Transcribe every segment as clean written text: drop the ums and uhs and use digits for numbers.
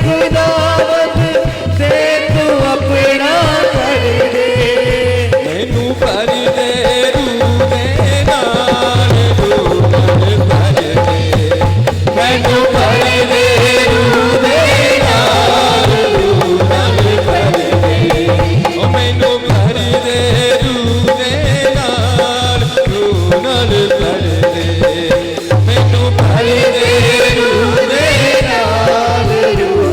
खुदावंद से तू अपना कर दे, मैनू भर दे रूह दे नाल, रूह नाल भर दे, मैनू भर दे रूह दे नाल, रूह नाल भर दे, ओ मैनू भर दे रूह दे नाल, रूह नाल भर दे, मैनू भर भर दे दे रूह दे नाल, रूह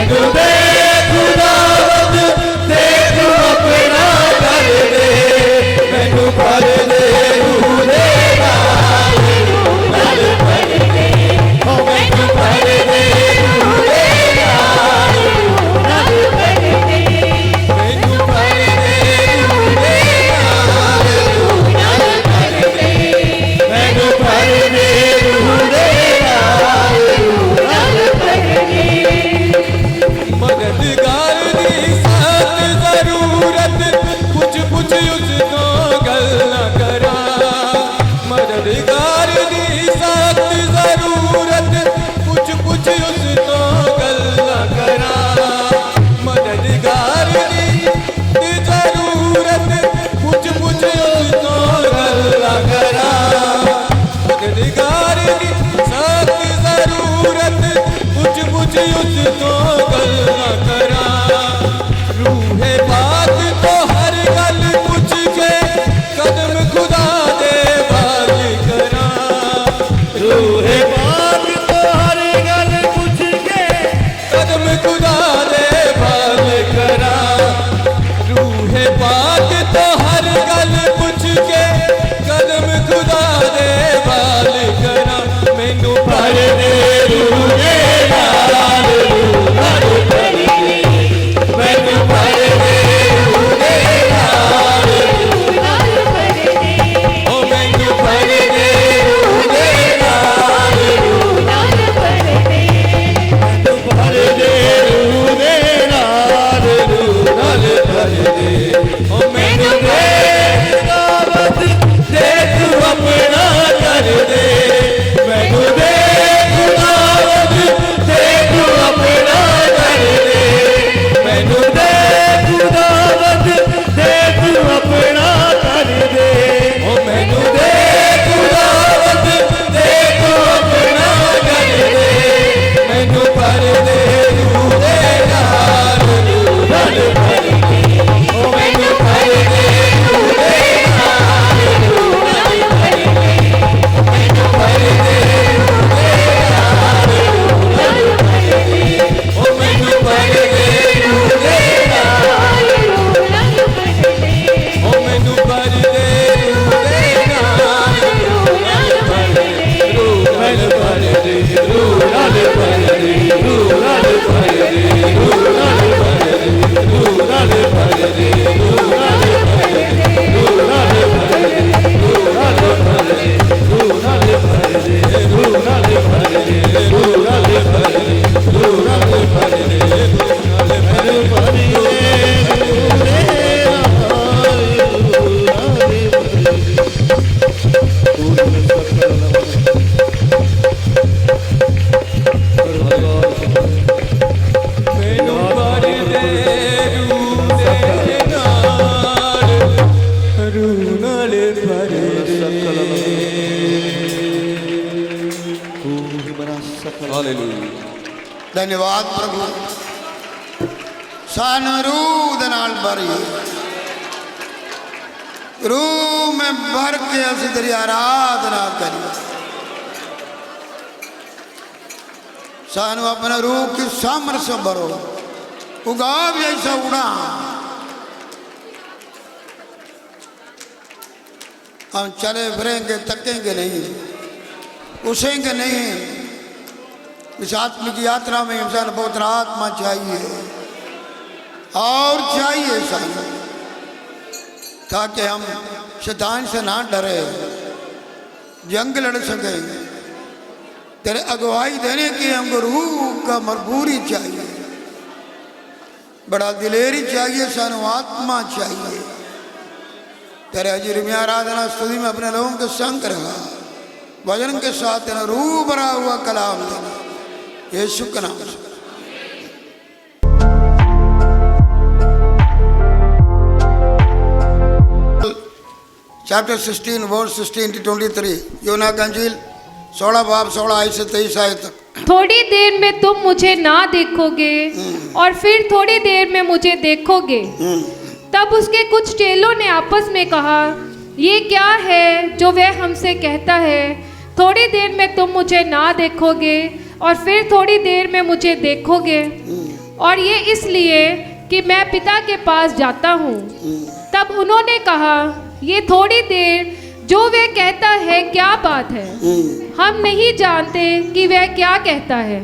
मैनू दे खुदावंद दे तू अपना कर दे मैनू भर दे रूह दे नाल भर दे ओ मैनू भर दे रूह दे नाल भर दे मैनू भर दे रूह दे नाल भर दे मैनू भर दे रूह दे नाल भर दे मददगार दी साथ जरूरत कुछ कुछ उसको गल न करा मददगार दी साथ जरूरत कुछ कुछ उसको गल न करा मददगार दी जरूरत कुछ कुछ उसको गल न करा मददगार दी साथ जरूरत कुछ कुछ उसको गल न करा रूहे पाक तो हर गल पूछ के कदम खुदा दे बाल करा रूह पाक तो हर गल पूछ के कदम खुदा दे बाल करा रूहे पाक तो हर गल पूछ के कदम खुदा दे बाल करा मैनू भर दे रूह दे नाल भर दे मैनू भर दे रूह दे नाल भर दे ओ मैनू भर दे रूह दे नाल भर दे मैनू भर दे रूह दे नाल भर दे ओ मैनू दे खुदावंद दे तू अपना कर दे मैनू दे खुदावंद दे तू अपना कर दे मैनू दे खुदावंद दे तू अपना कर दे ओ मैनू दे खुदावंद दे तू अपना कर दे मैनू भर दे रूह दे नाल भर दे ओ मैनू भर दे रूह दे नाल भर दे मैनू भर दे रूह दे नाल भर दे ओ मैनू भर दे रूह दे नाल ओ मैनू भर दे रूह दे नाल भर दे रूह नाल भर दे रूह नाल भर दे रूह नाल भर दे रूह नाल भर दे रूह नाल भर दे रूह नाल भर दे रूह नाल भर दे रूह नाल भर दे रूह नाल भर दे रूह नाल भर दे रूह नाल भर दे रूह नाल भर दे मैनू भर दे रूह दे मैनू भर दे रूह दे नाल रूह नाल भर हालेलुया धन्यवाद प्रभु सान रूह दे नाल भरी रूह में भर के असी तेरी आराधना करिए सानू अपने रूह की सामर से भरो उगा भी ऐसा उड़ा हम चले फिरेंगे थकेंगे नहीं उसेंगे नहीं इस आत्मिक यात्रा में इंसान बहुत आत्मा चाहिए और चाहिए सानू ताकि हम शैतान से ना डरे जंग लड़ सके तेरे अगुवाई देने की हमको रूह का मजबूरी चाहिए बड़ा दिलेरी चाहिए सानू आत्मा चाहिए तेरे हजीर में आराधना स्तुति में अपने लोगों के संग रहा वजन के साथ तेरा रूह भरा हुआ कलाम देना यीशु के नाम से चैप्टर 16 वर्स 16 to 23 योना का अंजील 16 बाब 16 आयत से 23 आयत तक। थोड़ी देर में तुम मुझे ना देखोगे और फिर थोड़ी देर में मुझे देखोगे। तब उसके कुछ चेलों ने आपस में कहा, ये क्या है जो वह हमसे कहता है, थोड़ी देर में तुम मुझे ना देखोगे और फिर थोड़ी देर में मुझे देखोगे। और ये इसलिए कि मैं पिता के पास जाता हूँ। तब उन्होंने कहा, ये थोड़ी देर जो वह कहता है क्या बात है? हम नहीं जानते कि वह क्या कहता है।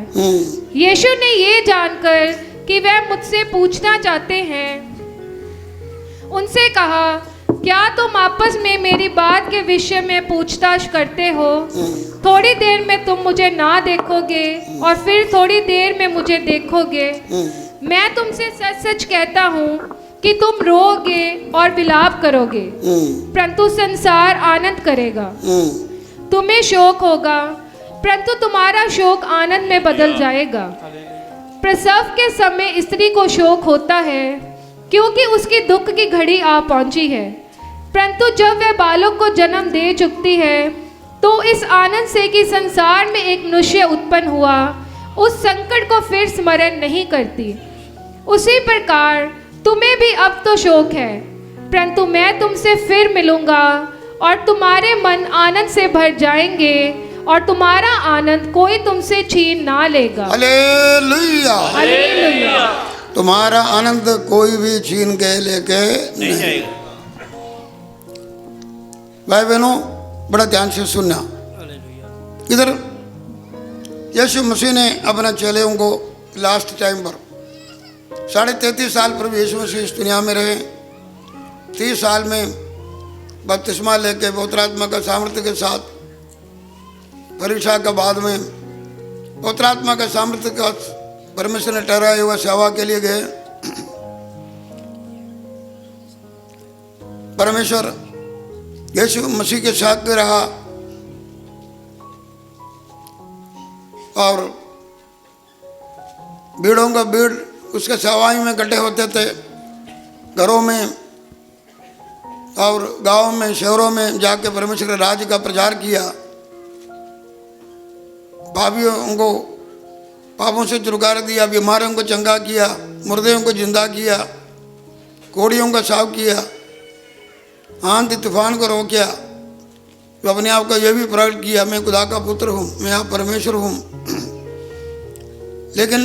यीशु ने ये जानकर कि वह मुझसे पूछना चाहते हैं, उनसे कहा, क्या तुम आपस में मेरी बात के विषय में पूछताछ करते हो? थोड़ी देर में तुम मुझे ना देखोगे और फिर थोड़ी देर में मुझे देखोगे। मैं तुमसे सच सच कहता हूँ कि तुम रोओगे और विलाप करोगे, परंतु संसार आनंद करेगा। तुम्हें शोक होगा, परंतु तुम्हारा शोक आनंद में बदल जाएगा। प्रसव के समय स्त्री को शोक होता है, क्योंकि उसकी दुख की घड़ी आ पहुंची है, परंतु जब वह बालक को जन्म दे चुकती है तो इस आनंद से कि संसार में एक मनुष्य उत्पन्न हुआ, उस संकट को फिर स्मरण नहीं करती। उसी प्रकार तुम्हें भी अब तो शोक है, परंतु मैं तुमसे फिर मिलूंगा और तुम्हारे मन आनंद से भर जाएंगे और तुम्हारा आनंद कोई तुमसे छीन ना लेगा। हालेलुया। हालेलुया। तुम्हारा आनंद कोई भी छीन के लेके नहीं जाएगा। भाई बहनों, बड़ा ध्यान से सुनना। इधर यीशु मसीह ने अपने चेलों को लास्ट टाइम पर 33.5 साल प्रभु यीशु मसीह इस दुनिया में रहे। 30 साल में बपतिस्मा लेके पवित्र आत्मा का सामर्थ्य के साथ, परीक्षा के बाद में पवित्र आत्मा का सामर्थ्य का परमेश्वर ने ठहराया हुआ सेवा के लिए गए। परमेश्वर यीशु मसीह के साथ में रहा और भीड़ों का भीड़ उसके सेवाई में इकट्ठे होते थे, घरों में और गांवों में, शहरों में जाके परमेश्वर के राज्य का प्रचार किया। पापियों को पापों से छुटकारा दिया, बीमारों को चंगा किया, मुर्दों को जिंदा किया, कोड़ियों का साफ किया, आंधी तूफान को रोका। वो अपने आप को यह भी प्रकट किया, मैं खुदा का पुत्र हूँ, मैं आप परमेश्वर हूँ। लेकिन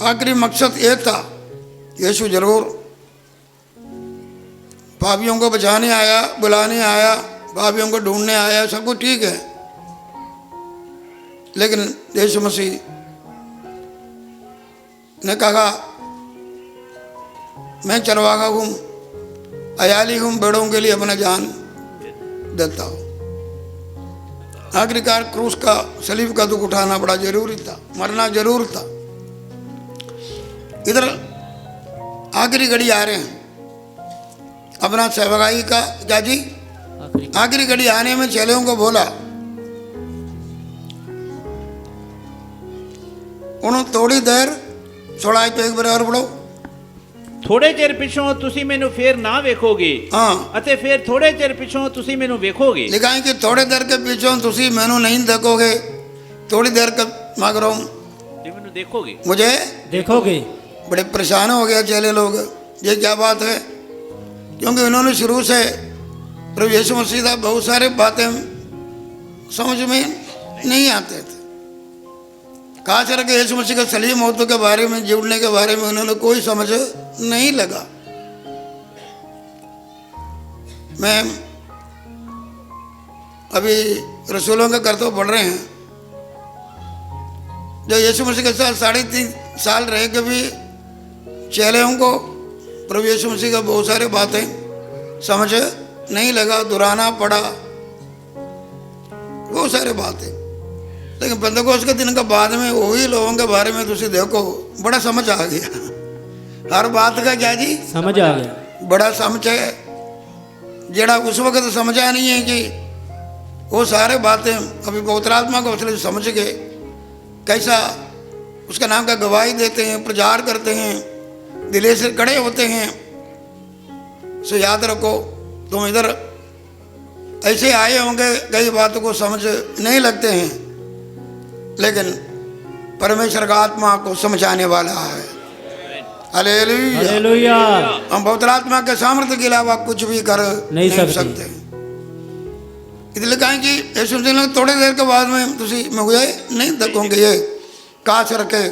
आखिरी मकसद ये था, यीशु जरूर पापियों को बचाने आया, बुलाने आया, पापियों को ढूंढने आया, सब कुछ ठीक है। लेकिन यीशु मसीह ने कहा, मैं चरवाहा हूँ, अयाली हूँ, भेड़ों के लिए अपना जान देता हूँ। आखिरकार क्रूस का, सलीब का दुख उठाना बड़ा जरूरी था, मरना जरूर था। इधर आखिरी घड़ी आ रहे हैं अपना सेवकाई का। क्या जी? आखिरी घड़ी आने में चेलों को बोला, उन्होंने थोड़ी देर छोड़ा तो एक बार और बढ़ो। थोड़े चਿਰ ਪਿਛੋਂ ਤੁਸੀਂ ਮੈਨੂੰ ਫੇਰ ਨਾ ਵੇਖੋਗੇ। हाँ, ਅਤੇ ਫਿਰ ਥੋੜੇ ਚਿਰ ਪਿਛੋਂ ਤੁਸੀਂ ਮੈਨੂੰ ਵੇਖੋਗੇ। लिखा है कि थोड़ी देर के पीछे तुसी मैनू नहीं देखोगे, थोड़ी देर के मांग रहा हूँ ਜੇ ਮੈਨੂੰ ਦੇਖੋਗੇ। मुझे देखोगे। बड़े परेशान हो गया चेले लोग, ये क्या बात है? क्योंकि उन्होंने शुरू से प्रभु यीशु मसीह का बहुत सारे बातें समझ में नहीं आते थे। खास करके यीशु मसीह का सलीम मौत के बारे में, जुड़ने के बारे में उन्होंने कोई समझ नहीं लगा। मैं अभी रसूलों के कर्तव्य पढ़ रहे हैं, जो यीशु मसीह के साथ 3.5 साल रह के भी चेलों को प्रभु यीशु मसीह का बहुत सारी बातें समझ नहीं लगा, दोहराना पड़ा बहुत सारे बातें। लेकिन पेंतकोस्त के दिन के बाद में वही लोगों के बारे में तुझे देखो, बड़ा समझ आ गया। हर बात का क्या जी? समझ आ गया। बड़ा समझ है, जेड़ा उस वक्त समझा नहीं है कि वो सारे बातें अभी पवित्र आत्मा को असली समझ के कैसा उसके नाम का गवाही देते हैं, प्रचार करते हैं, दिले से खड़े होते हैं। सो याद रखो, तुम इधर ऐसे आए होंगे, कई बातों को समझ नहीं लगते हैं, लेकिन परमेश्वर का आत्मा को समझाने वाला है। हालेलुया। हालेलुया। हम पवित्र आत्मा के सामर्थ्य के अलावा कुछ भी कर नहीं सकते। इसलिए कहें कि यीशु मसीह ने थोड़ी देर के बाद में तुसी मुझे नहीं देखोगे, ये काश रखे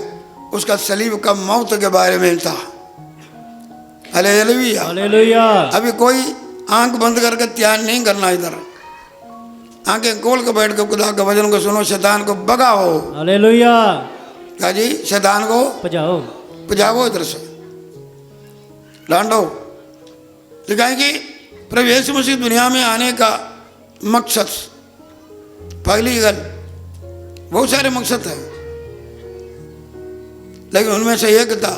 उसका सलीब का मौत के बारे में था। हालेलुया। हालेलुया। अभी कोई आंख बंद करके ध्यान नहीं करना, इधर आंखें खोल के बैठ के खुदा के वचन को सुनो, शैतान को भगाओ। हालेलुया। क्या जी? शैतान को बजाओ। भजाओ, इधर से लांडो। लिखा है कि प्रभु यीशु मसीह दुनिया में आने का मकसद, पहली गल, बहुत सारे मकसद हैं, लेकिन उनमें से एक था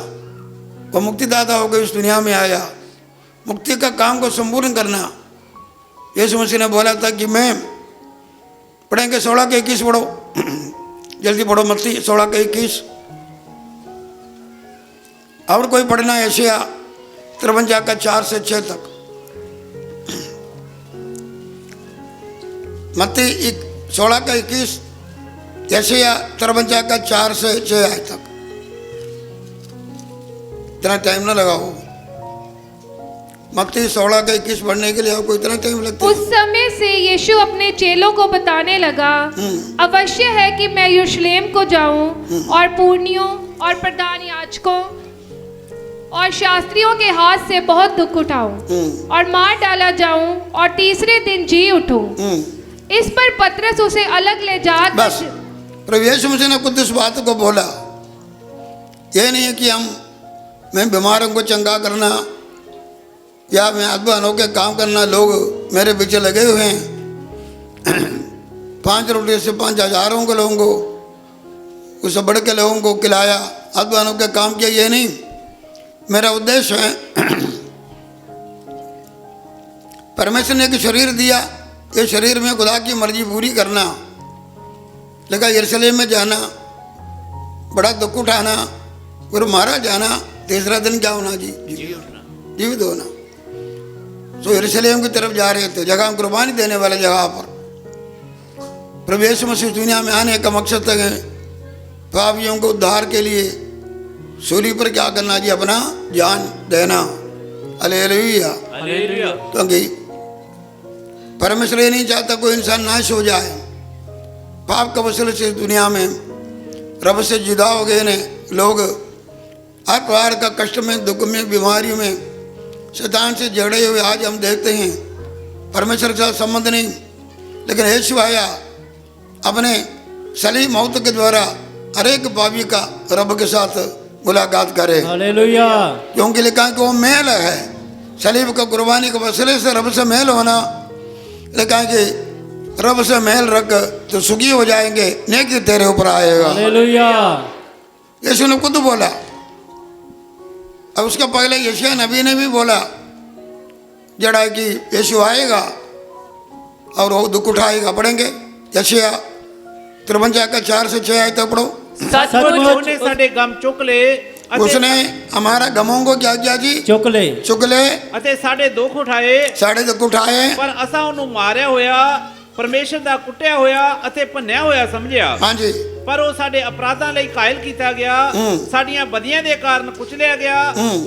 वो मुक्तिदाता होकर इस दुनिया में आया, मुक्ति का काम को संपूर्ण करना। यीशु मसीह ने बोला था कि मैं, पढ़ेंगे 16 के 21 पढ़ो, जल्दी पढ़ो, मत्ती 16 के 21। और कोई पढ़ना है यशायाह 53 का 4 से 6 तक। मत्ती 16 का 21, यशायाह 53 का 4 से 6 आयत तक। इतना टाइम ना लगाओ, मत्ती 16 का 21 पढ़ने के लिए आपको इतना टाइम लगता है। उस समय से यीशु अपने चेलों को बताने लगा, अवश्य है कि मैं यरूशलेम को जाऊं और पुरनियों और प्रधान याजकों और शास्त्रियों के हाथ से बहुत दुख उठाऊं और मार डाला जाऊं और तीसरे दिन जी उठूं। इस पर पतरस उसे अलग ले जाकर, बस प्रभु यीशु मसीह ने खुद इस बात को बोला। यह नहीं है कि मैं बीमारों को चंगा करना या मैं अद्भुत अनोखे काम करना, लोग मेरे पीछे लगे हुए हैं। 5 रोटी से 5,000 के लोगों को, उससे बढ़ के लोगों को खिलाया, अद्भुत अनोखे काम किया, ये नहीं मेरा उद्देश्य है। परमेश्वर ने एक शरीर दिया, ये शरीर में खुदा की मर्जी पूरी करना। लेकिन यरूशलेम में जाना, बड़ा दुख उठाना, गुरु मारा जाना, तीसरा दिन क्या होना जी? जीवित होना। तो यरूशलेम की तरफ जा रहे थे, जगह कुर्बानी देने वाले जगह पर। प्रभु यीशु मसीह दुनिया में आने का मकसद है पापियों को उद्धार के लिए सूली पर क्या करना जी? अपना जान देना। हालेलुया। हालेलुया। क्योंकि परमेश्वर ये नहीं चाहता कोई इंसान नाश हो जाए। पाप का वसूल से दुनिया में रब से जुदा हो गए ने लोग, हर प्रकार का कष्ट में, दुख में, बीमारी में शैतान से जड़े हुए आज हम देखते हैं। परमेश्वर के साथ संबंध नहीं, लेकिन यीशु आया अपने सलीब मौत के द्वारा हर एक पापी का रब के साथ मुलाकात करे। हालेलुया। क्योंकि लिखा है कि वो मेल है, सलीब का कुर्बानी के वसीले से रब से मेल होना। लिखा है कि रब से मेल रख तो सुखी हो जाएंगे, नेकी तेरे ऊपर आएगा। हालेलुया। यीशु ने खुद बोला। अब उसका पहले यशायाह नबी ने भी बोला जड़ा कि यीशु आएगा और वो दुख उठाएगा। पढ़ेंगे यशायाह 53 का 4 से 6 आयत पढ़ो। सचमुच उसने साडे गम चुक ले उसने हमारा गमों को क्या किया जी? चुक ले। चुक ले, ਅਤੇ ਸਾਡੇ ਦੁੱਖ ਉਠਾਏ, साढ़े दुख उठाए। ਪਰ ਅਸਾਂ ਉਹਨੂੰ ਮਾਰਿਆ ਹੋਇਆ, ਪਰਮੇਸ਼ਰ ਦਾ ਕੁੱਟਿਆ ਹੋਇਆ ਅਤੇ ਭੰਨਿਆ ਹੋਇਆ ਸਮਝਿਆ। हाँ जी, ਪਰ ਉਹ ਸਾਡੇ ਅਪਰਾਧਾਂ ਲਈ ਘਾਇਲ ਕੀਤਾ ਗਿਆ, ਸਾਡੀਆਂ ਬਦੀਆਂ ਦੇ ਕਾਰਨ ਕੁਚਲਿਆ ਗਿਆ।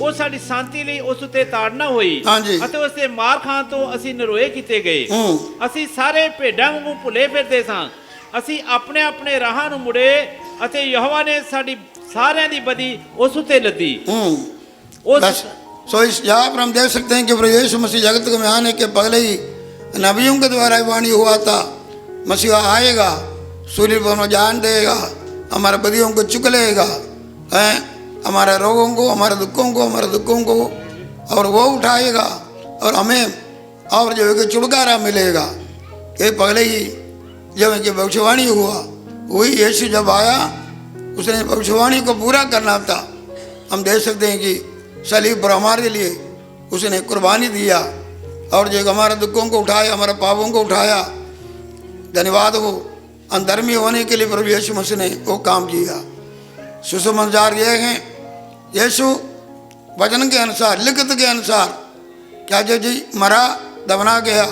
ਉਹ ਸਾਡੀ ਸ਼ਾਂਤੀ ਲਈ ਉਸ ਉੱਤੇ ਤਾੜਨਾ ਹੋਈ ਹਾਂਜੀ। ਅਤੇ ਉਸ ਦੇ ਮਾਰ ਖਾਣ ਤੋਂ ਅਸੀਂ ਨਿਰੋਏ ਕੀਤੇ ਗਏ। ਅਸੀਂ ਸਾਰੇ ਭੇਡਾਂ ਵਾਂਗੂ ਭੁੱਲੇ ਫਿਰਦੇ ਸਾਂ, ਅਸੀਂ ਆਪਣੇ ਆਪਣੇ ਰਾਹਾਂ ਨੂੰ ਮੁੜੇ ਅਤੇ ਯਹੋਵਾ ਨੇ ਸਾਡੀ ਸਾਰਿਆਂ ਦੀ ਬਦੀ ਉਸ ਉੱਤੇ ਲੱਦੀ। ਉਸ बस सो इस यहाँ पर हम देख सकते हैं कि प्रभु यीशु मसीह जगत में आने के पहले ही नबियों के द्वारा वाणी हुआ था, मसीहा आएगा, सूली पर जान देगा, हमारे बदियों को चुक लेगा, हमारे रोगों को, हमारे दुखों को और वो उठाएगा और हमें और जो है कि छुटकारा मिलेगा। ये पहले ही जब कि भविष्यवाणी हुआ, वही यीशु जब आया उसने भविष्यवाणी को पूरा करना था। हम देख सकते हैं कि सलीब पर हमारे लिए उसने कुर्बानी दिया और जो हमारे दुखों को उठाया, हमारे पापों को उठाया। धन्यवाद हो, अधर्मी होने के लिए प्रभु यीशु मसीह ने वो काम किया। सुसमाचार ये हैं, यीशु वचन के अनुसार, लिखित के अनुसार क्या जी मरा, दफना गया।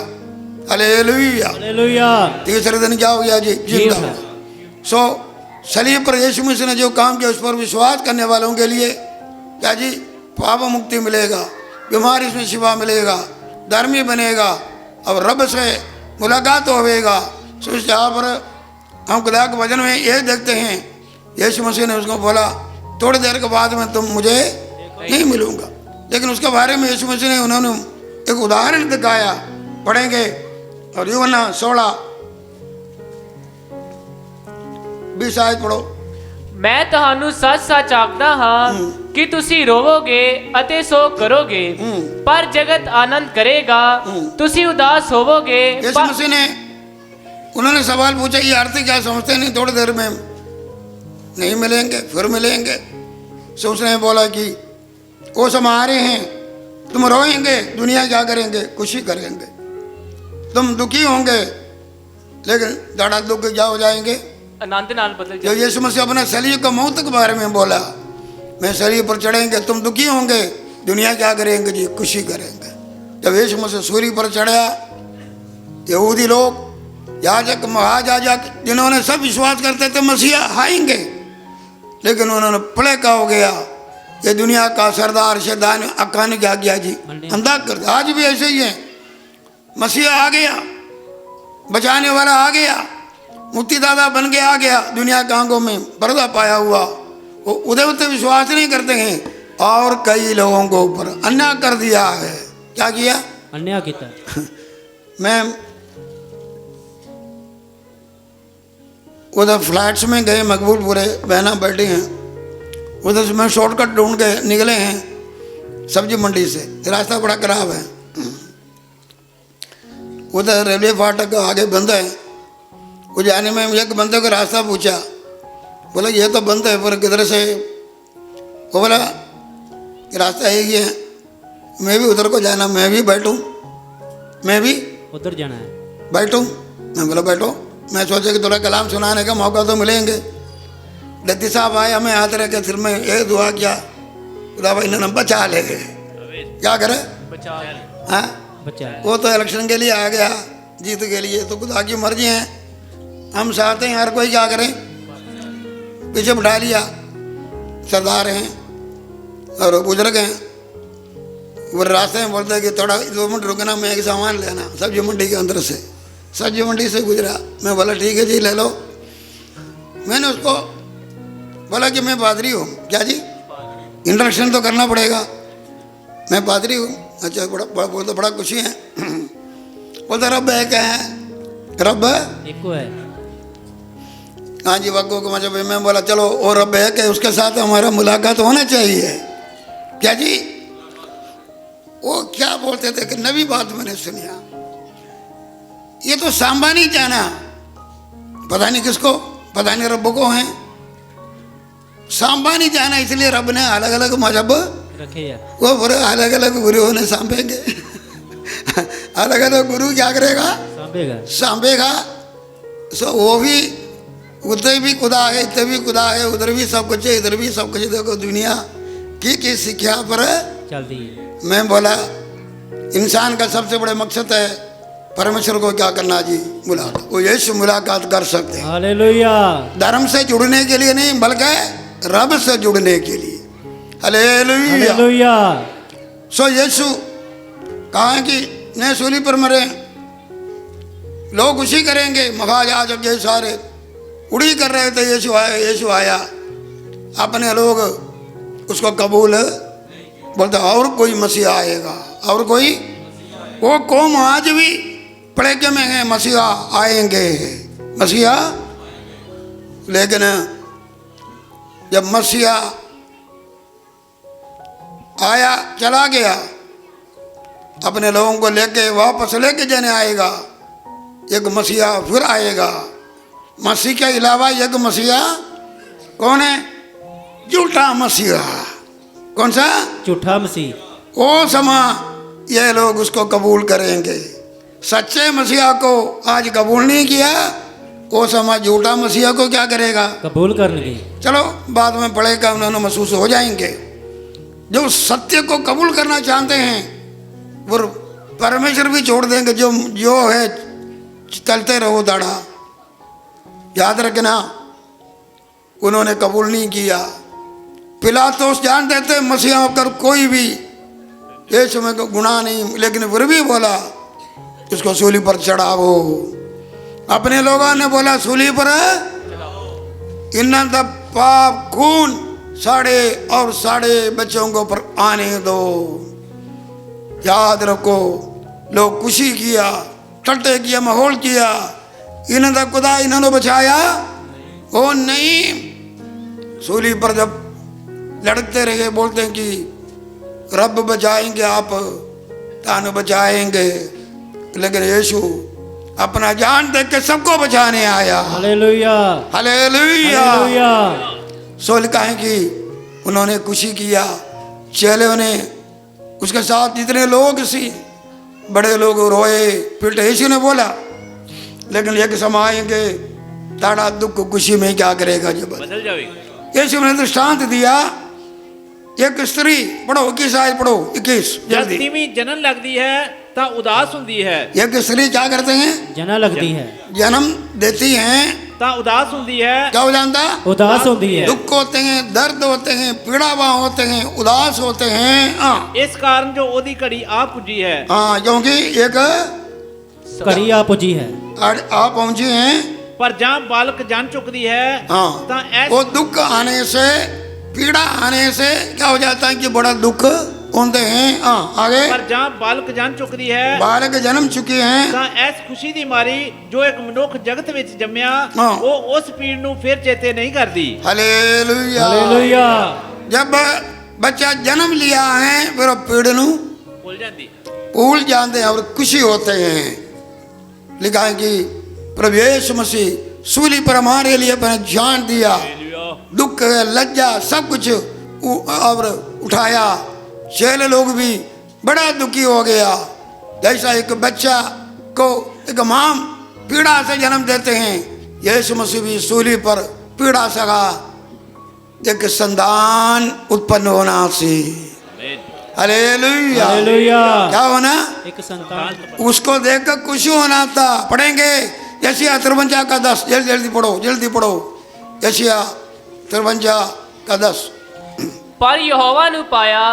हालेलुया। हालेलुया। तीसरे दिन क्या हो गया जी? जिंदा। सो सलीब पर यीशु मसीह ने जो काम किया उस पर विश्वास करने वालों के लिए क्या जी? पाप मुक्ति मिलेगा, बीमारी से शिफा मिलेगा, धर्मी बनेगा और रब से मुलाकात होगा। सो इस जहाँ पर हम खुदा के वचन में ये देखते हैं, यीशु मसीह ने उसको बोला थोड़ी देर के बाद में तुम मुझे नहीं मिलूंगा। लेकिन उसके बारे में यीशु मसीह ने उन्होंने एक उदाहरण दिखाया, पढ़ेंगे। और यूहन्ना 16:20 आयत पढ़ो। मैं ਤੁਹਾਨੂੰ ਸੱਚ-ਸੱਚ ਆਖਦਾ ਹਾਂ ਕਿ ਤੁਸੀਂ ਰੋਵੋਗੇ ਅਤੇ ਸੋਗ ਕਰੋਗੇ, ਪਰ ਜਗਤ ਆਨੰਦ ਕਰੇਗਾ। ਤੁਸੀਂ ਉਦਾਸ ਹੋਵੋਗੇ यीशु मसीह ने उन्होंने सवाल पूछा, ये अर्थ क्या समझते नहीं, थोड़ी देर में नहीं मिलेंगे, फिर मिलेंगे। सो उसने बोला कि वो सब आ रहे हैं, तुम रोएंगे, दुनिया क्या करेंगे, खुशी करेंगे। तुम दुखी होंगे, लेकिन ज़्यादा दुख क्या हो जाएंगे, ਆਨੰਦ ਨਾਲ ਬਦਲ जो ਜਾਏ। यीशु मसीह अपने शरीर को मौत के बारे में बोला, मैं शरीर पर चढ़ेंगे, तुम दुखी होंगे, दुनिया क्या करेंगे जी, खुशी करेंगे। जब यीशु मसीह सूली पर चढ़ा, यहूदी लोग, याजक, महायाजक, जिन्होंने सब विश्वास करते थे मसीहा आएंगे, लेकिन उन्होंने भड़का हो गया। ये दुनिया का सरदार शैतान अक्का ने क्या किया जी, अंधा कर दिया। आज भी ऐसे ही है, मसीहा आ गया, बचाने वाला आ गया, मुक्तिदाता बन के आ गया, दुनिया के आंखों में पर्दा पाया हुआ, वो उधर उधर विश्वास नहीं करते हैं। और कई लोगों को ऊपर अन्याय कर दिया है। क्या किया? अन्याय किया। मैं उधर फ्लैट्स में गए, मकबूलपुरे बहना बैठी हैं, उधर से मैं शॉर्टकट ढूंढ के निकले हैं सब्जी मंडी से, रास्ता बड़ा खराब है। उधर रेलवे फाटक आगे बंद है। वो जाने में एक बंदे को रास्ता पूछा, बोला ये तो बंद है, पर किधर से? वो बोला रास्ता यही है, मैं भी उधर को जाना, मैं भी बैठूं, मैं भी उधर जाना है, बैठूं। मैं बोला बैठो। मैं सोचा कि थोड़ा कलाम सुनाने का मौका तो मिलेंगे। दत्ती साहब आए, हमें हाथ रख के सिर में ये दुआ किया, खुदा भाई ने बचा ले गए। क्या करे? हाँ, बच्चा वो तो इलेक्शन के लिए आ गया, जीत के लिए, तो खुदा की मर्जी है। हम चाहते हैं हर कोई क्या करें, पीछे बिठा लिया, सरदार हैं और बुजुर्ग हैं। वो रास्ते में बोलते हैं कि थोड़ा 2 मिनट रुकना, मैं एक सामान लेना, सब्जी मंडी के अंदर से, सब्जी मंडी से गुजरा। मैं बोला ठीक है जी ले लो। मैंने उसको बोला कि मैं पादरी हूँ। क्या जी? इंट्रोडक्शन तो करना पड़ेगा, मैं पादरी हूँ। अच्छा, बड़ा बोलते बड़ा खुशी है। बोलते रब है, क्या है? रब एक को है। हाँ जी, वक्कों को मतलब। मैं बोला चलो, और रब है कि उसके साथ हमारा मुलाकात होना चाहिए। क्या जी? वो क्या बोलते थे कि नबी बात मैंने सुनिया, ये तो सांबा नहीं जाना, पता नहीं किसको, पता नहीं रब को है, सांबा नहीं जाना, इसलिए रब ने अलग अलग मजहब रखे या वो बुरे अलग अलग गुरुओं ने सांभेंगे। अलग अलग गुरु क्या करेगा? सांभेगा। सांभेगा। सो वो भी, उधर भी खुदा है, इधर भी खुदा है, उधर भी सब कुछ है, इधर भी सब कुछ। देखो दुनिया की शिक्षा पर चलती है। मैं बोला इंसान का सबसे बड़ा मकसद है परमेश्वर को क्या करना जी, मुलाकात। वो यीशु मुलाकात कर सकते हैं, हालेलुया। धर्म से जुड़ने के लिए नहीं, बल्कि रब से जुड़ने के लिए। हालेलुया। हालेलुया। सो यीशु कहा कि नए सूली पर मरे, लोग खुशी करेंगे। महायाजक ये सारे उड़ी कर रहे थे, यीशु आया, यीशु आया। अपने लोग उसको कबूल बोलते, और कोई मसीहा आएगा, और कोई। वो कौम आज भी पड़ेके में है, मसीहा आएंगे, मसीहा। लेकिन जब मसीहा आया, चला गया, अपने लोगों को लेके वापस लेके जाने आएगा, एक मसीहा फिर आएगा। मसीह के अलावा एक मसीहा कौन है? झूठा मसीहा। कौन सा? झूठा मसीह। वो समा ये लोग उसको कबूल करेंगे। सच्चे मसीहा को आज कबूल नहीं किया, वो समा झूठा मसीहा को क्या करेगा? कबूल करने। चलो बाद में पढ़ेगा, उन्होंने महसूस हो जाएंगे। जो सत्य को कबूल करना चाहते हैं वो परमेश्वर भी छोड़ देंगे। जो है चलते रहो दाढ़ा। याद रखना, उन्होंने कबूल नहीं किया। पिलातुस जानते थे मसीहा होकर कोई भी यीशु में गुनाह नहीं, लेकिन फिर भी बोला इसको सूली पर चढ़ाओ। अपने लोगों ने बोला सूली पर इन्ना द पाप खून साढ़े और साढ़े बच्चों को पर आने दो। याद रखो, लोग खुशी किया, टट्टे किया, माहौल किया, इन्होंने खुदा इन्होंने बचाया वो नहीं। सूली पर जब लड़ते रहे, बोलते हैं कि रब बचाएंगे, आप तान बचाएंगे, लेकिन यीशु अपना जान दे के सबको बचाने आया। Hallelujah, hallelujah. हालेलुया। सो लिखा है कि उन्होंने खुशी किया, चेलों ने उसके साथ जितने लोग सी, बड़े लोग रोए पिटे। यीशु ने बोला, लेकिन एक समय आएंगे ताड़ा दुख खुशी में क्या करेगा जब बदल जाएगी। यीशु ने दृष्टांत दिया। एक स्त्री, पढ़ो 21 आयत पढ़ो, 21 जब जल्दी। तीवी जन्म लगती है तो उदास होती है। एक स्त्री क्या करते हैं? जना लगती है, जन्म देती हैं तो उदास होती है। क्या हो जाता? उदास होती है, दुख होते हैं, दर्द होते हैं, पीड़ावा होते हैं, उदास होते हैं। हाँ इस कारण जो ओदी कड़ी आ पुजी है। हाँ, क्योंकि एक करिया पूजी है। आप पहुंचे हैं। पर जहाँ बालक जान चुकती है हाँ, तो वो दुख आने से, पीड़ा आने से क्या हो जाता है कि बड़ा दुख होते हैं। हाँ आगे, पर जहाँ बालक जान चुकती है बालक जन्म चुके हैं। ਤਾਂ ਇਸ ਖੁਸ਼ੀ ਦੀ ਮਾਰੀ ਜੋ ਇੱਕ ਮਨੁੱਖ ਜਗਤ ਵਿੱਚ ਜੰਮਿਆ ਹਾਂ। ਉਹ ਉਸ ਪੀੜ ਨੂੰ ਫਿਰ ਚੇਤੇ ਨਹੀਂ ਕਰਦੀ। हालेलुया। हालेलुया। जब बच्चा जन्म लिया है फिर वो पीड़ नू ਭੁੱਲ ਜਾਂਦੀ। भूल जाते हैं और खुशी होते हैं। लिखा है कि प्रभु यीशु मसीह सूली पर हमारे लिए अपना जान दिया, दुख लज्जा सब कुछ और उठाया। चेले लोग भी बड़ा दुखी हो गया। जैसा एक बच्चा को एक मां पीड़ा से जन्म देते हैं, यीशु मसीह भी सूली पर पीड़ा सका एक संतान उत्पन्न होना सी। हालेलुया। हालेलुया। क्या होना? एक संतान, उसको देखकर खुशी होना था। पढ़ेंगे यशिया 53 का 10, जल्दी जल्दी पढ़ो, जल्दी पढ़ो। यशिया 53 का 10। ਪਰ ਯਹੋਵਾ ਨੂੰ ਪਾਇਆ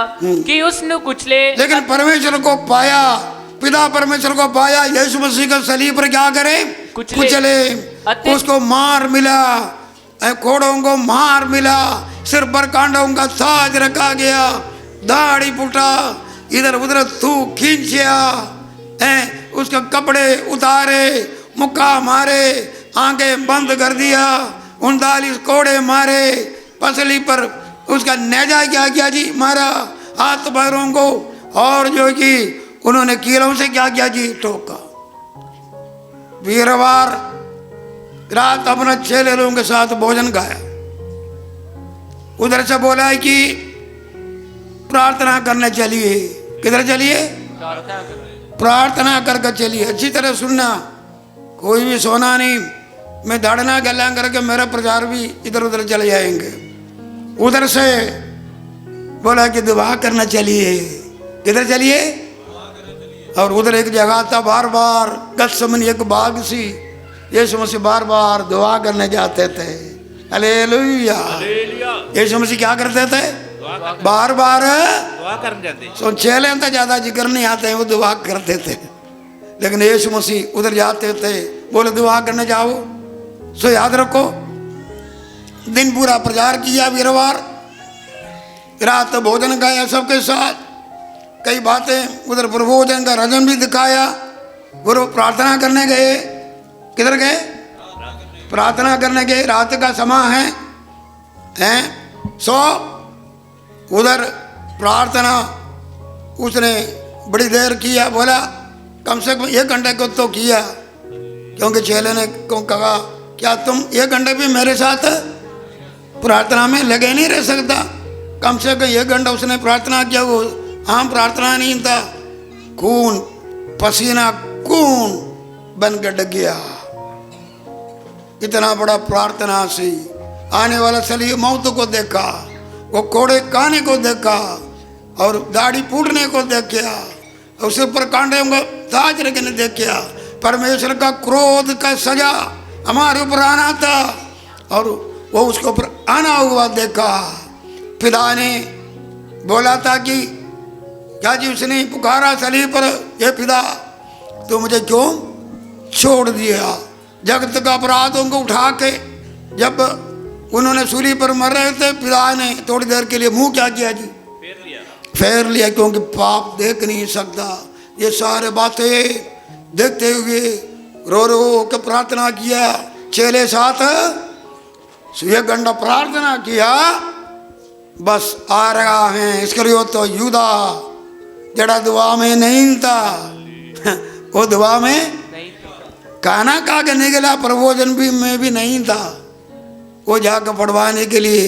ਕਿ ਉਸ ਨੂੰ ਕੁਚਲੇ। लेकिन परमेश्वर को पाया, पिता परमेश्वर को पाया, यीशु मसीह का सलीब पर क्या करे? कुचले। उसको मार मिला, कोड़ों को मार मिला, सिर पर कांटों का ताज रखा गया, दाढ़ी पुटा, इधर उधर थू खींचा, उसके कपड़े उतारे, मुक्का मारे, आंखें बंद कर दिया, 39 कोड़े मारे, पसली पर उसका नेजा क्या किया जी? मारा, हाथ पैरों को, और जो कि उन्होंने कीलों से क्या किया जी? ठोका। वीरवार रात अपना चेले लोगों के साथ भोजन खाया। उधर से बोला है कि प्रार्थना करने चलिए। किधर चलिए? प्रार्थना करके चलिए। अच्छी तरह सुनना, कोई भी सोना नहीं। मैं दौड़ना गला करके मेरा प्रचार भी इधर उधर चले जाएंगे। उधर से बोला कि दुआ करना चलिए। किधर चलिए? और उधर एक जगह था, बार बार गत्समनी एक बाग सी, यीशु मसीह बार बार दुआ करने जाते थे। हालेलुया। यीशु मसीह क्या करते थे? बार बार दुआ करने जाते। सो चेले तो ज्यादा जिक्र नहीं आते हैं, वो दुआ करते थे। लेकिन यीशु मसीह उधर जाते थे, बोले दुआ करने जाओ। सो याद रखो, दिन पूरा प्रचार किया, वीरवार रात भोजन खाया सबके साथ, कई बातें उधर प्रभोजन का रजन भी दिखाया। गुरु प्रार्थना करने गए। किधर गए? प्रार्थना करने गए। रात का समय है। सो उधर प्रार्थना उसने बड़ी देर किया। बोला कम से कम 1 घंटे को तो किया, क्योंकि चेले ने को कहा क्या तुम 1 घंटे भी मेरे साथ प्रार्थना में लगे नहीं रह सकता? कम से कम 1 घंटा उसने प्रार्थना किया। वो आम प्रार्थना नहीं था, खून पसीना खून बन के डग गया। इतना बड़ा प्रार्थना से आने वाला सलीब मौत को देखा, वो कोड़े काने को देखा, और दाढ़ी फूटने को देखा, उसके ऊपर कांटे को ताज रखने देखा। परमेश्वर का क्रोध का सजा हमारे ऊपर आना था, और वो उसके ऊपर आना हुआ देखा। पिता ने बोला था कि क्या जी, उसने पुकारा सलीब पर, ये पिता तो मुझे क्यों छोड़ दिया? जगत का अपराधों को उठा के जब उन्होंने सूली पर मर रहे थे, पिता ने थोड़ी देर के लिए मुंह क्या किया जी, फेर लिया, क्योंकि पाप देख नहीं सकता। ये सारे बातें देखते हुए रो रो के प्रार्थना किया। चेले साथ 1 घंटा प्रार्थना किया, बस आ रहा है इस्करियोत तो यूदा, जड़ा दुआ में नहीं था वो दुआ में खाना खा के निकला, पर भोजन भी में भी नहीं था। वो जाकर पढ़वाने के लिए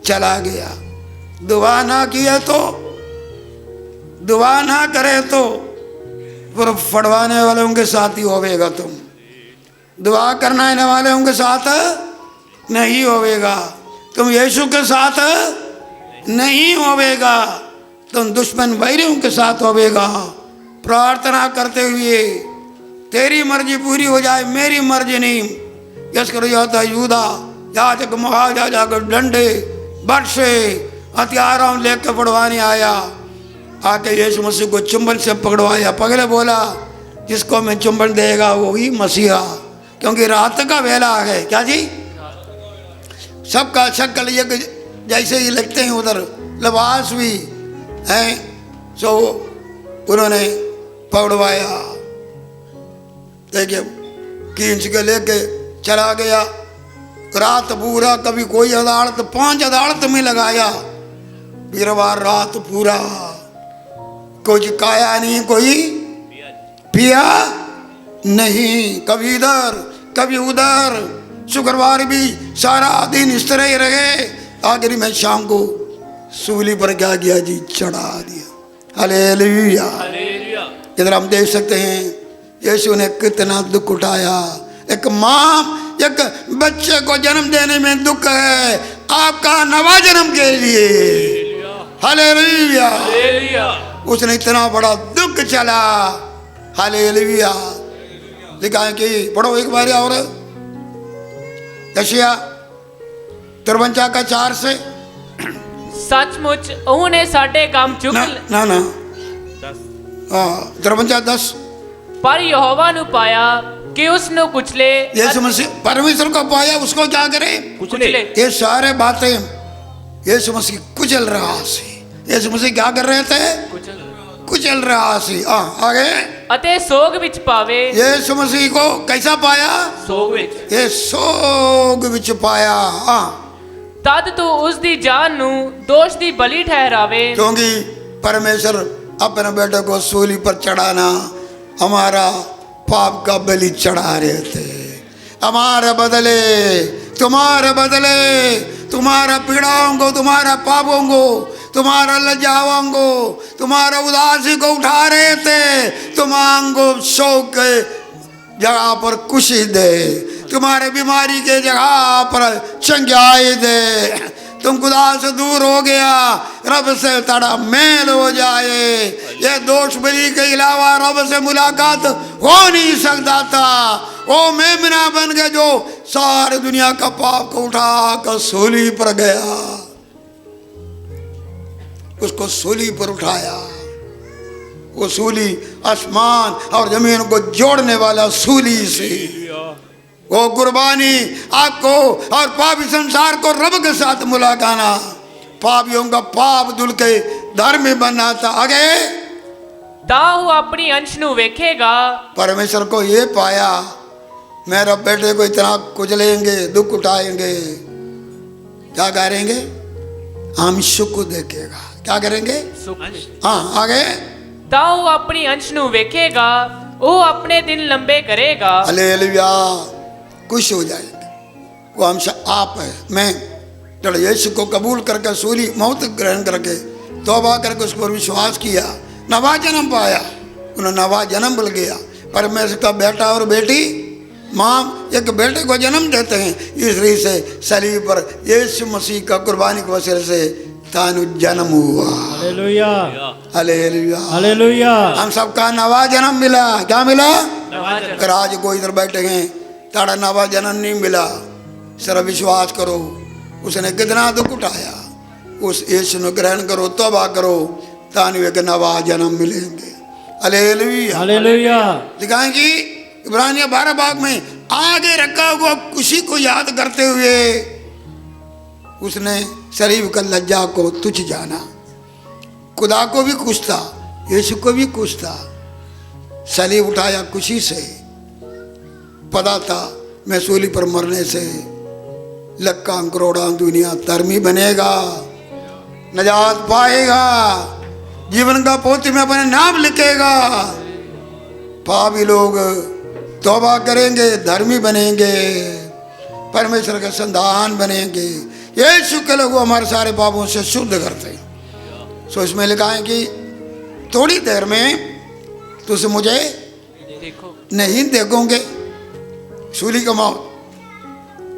चला गया। दुआ ना किया तो, दुआ ना करे तो पर पढ़वाने वालों के साथ ही होवेगा तुम, दुआ करने वालों के साथ नहीं होवेगा, तुम यीशु के साथ नहीं होवेगा, तुम दुश्मन बैरियों के साथ होवेगा। प्रार्थना करते हुए तेरी मर्जी पूरी हो जाए, मेरी मर्जी नहीं। यस करो जाता यूदा याजक महायाजक डंडे बरसे हथियारों लेकर पढ़वाने आया। आके यीशु मसीह को चुंबन से पकड़वाया। पगले बोला जिसको मैं चुंबन देगा वही मसीहा, क्योंकि रात का वेला है। क्या जी, सबका शक्ल ये जैसे ही लगते हैं, उधर लिबास भी हैं। सो उन्होंने पकड़वाया, देखिए खींच के लेके चला गया। रात पूरा कभी कोई अदालत, 5 अदालत में लगाया। वीरवार रात पूरा कुछ खाया नहीं, कोई पिया नहीं, कभी इधर कभी उधर। शुक्रवार भी सारा दिन इस तरह ही रहे। आखिरी में शाम को सूली पर क्या किया जी, चढ़ा दिया। हालेलुया। इधर हम देख सकते हैं यीशु ने कितना दुख उठाया। एक माँ एक बच्चे को जन्म देने में दुख है, आपका नवा जन्म के लिए। हालेलुया। उसने इतना बड़ा दुख चला। हालेलुया। लिखा है कि पढ़ो एक बार और, यशायाह 53 का 4 से। सचमुच ਉਹਨੇ ਸਾਡੇ ਕੰਮ ਚੁੱਕ ना 53:10। पर यहोवा ਨੂੰ पाया कि उसਨੂੰ कुचले। यीशु मसीह परमेश्वर को पाया, उसको क्या करे, कुचले। ये सारे बातें यीशु मसीह कुचल रहा सी। यीशु मसीह क्या कर रहे थे, कुचल रहा सी। आगे ਅਤੇ ਸੋਗ ਵਿੱਚ ਪਾਵੇ। यीशु मसीह को कैसा पाया, ਸੋਗ ਵਿੱਚ। ये सोग विच पाया। ਤਦ ਤੂੰ ਉਸ ਦੀ ਜਾਨ ਨੂੰ ਦੋਸ਼ ਦੀ ਬਲੀ ਠਹਿਰਾਵੇ। क्योंकि परमेश्वर अपने बेटे को सूली पर चढ़ाना, हमारा पाप का बलि चढ़ा रहे थे। हमारे बदले, तुम्हारे बदले, तुम्हारा पीड़ाओं को, तुम्हारा पापों को, तुम्हारा लज्जाओं को, तुम्हारा उदासी को उठा रहे थे। तुम्हारे शोक के जगह पर खुशी दे, तुम्हारे बीमारी के जगह पर चंगाई दे। तुम खुदा से दूर हो गया, रब से तड़ा मेल हो जाए। ये दोष बलि के अलावा रब से मुलाकात हो नहीं सकता था। वो मेमना बन के जो सारी दुनिया का पाप को उठा कर सूली पर गया, उसको सूली पर उठाया। वो सूली आसमान और जमीन को जोड़ने वाला सूली से, वो कुर्बानी आपको और पापी संसार को रब के साथ मुलाकाना, पापियों का पाप धुल के धर्मी बनना था। आगे ਤਾਂ ਉਹ ਆਪਣੀ ਅੰਸ਼ ਨੂੰ ਵੇਖੇਗਾ। परमेश्वर को ये पाया, मेरा बेटे को इतना कुचलेंगे, दुख उठाएंगे, क्या करेंगे, हम सुख देखेगा। क्या करेंगे, हाँ आगे। ਤਾਂ ਉਹ ਆਪਣੀ ਅੰਸ਼ ਨੂੰ ਵੇਖੇਗਾ, ਉਹ ਆਪਣੇ ਦਿਨ लंबे करेगा। हालेलुया। खुश हो जाएंगे। वो हमसे आप है, मैं चलो यीशु को कबूल करके सूली मौत ग्रहण करके तौबा करके उस पर विश्वास किया, नवा जन्म पाया। उन्हें नवा जन्म मिल गया। परमेश्वर का बेटा और बेटी, माँ एक बेटे को जन्म देते हैं, इसलिए से सलीब पर यीशु मसीह का कुर्बानी के वसीले से तानु जन्म हुआ। हालेलुया। हालेलुया। हालेलुया। हम सबका नवा जन्म मिला। क्या मिला, अगर आज कोई इधर बैठे हैं ताड़ा नवा जन्म नहीं मिला, सिर्फ विश्वास करो उसने कितना दुख उठाया, उस यीशु ने ग्रहण करो, तौबा करो, तानु एक नवा जन्म मिलेंगे। हालेलुया। हालेलुया। दिखाएं कि इब्रानियों 12 भाग में आगे रखा हुआ खुशी को याद करते हुए उसने शरीफ का लज्जा को तुझ जाना। खुदा को भी कुछ था, यीशु को भी कुछ था, सलीब उठाया खुशी से। पता था मैं सूली पर मरने से लक्का करोड़ा दुनिया धर्मी बनेगा, नजात पाएगा, जीवन का पोथी में अपने नाम लिखेगा। पापी लोग तौबा करेंगे, धर्मी बनेंगे, परमेश्वर के संतान बनेंगे। यीशु के लोग हमारे सारे पापों से शुद्ध करते हैं। सो इसमें लिखा है कि थोड़ी देर में तुझे मुझे देखो नहीं देखोगे, सूली का मौत।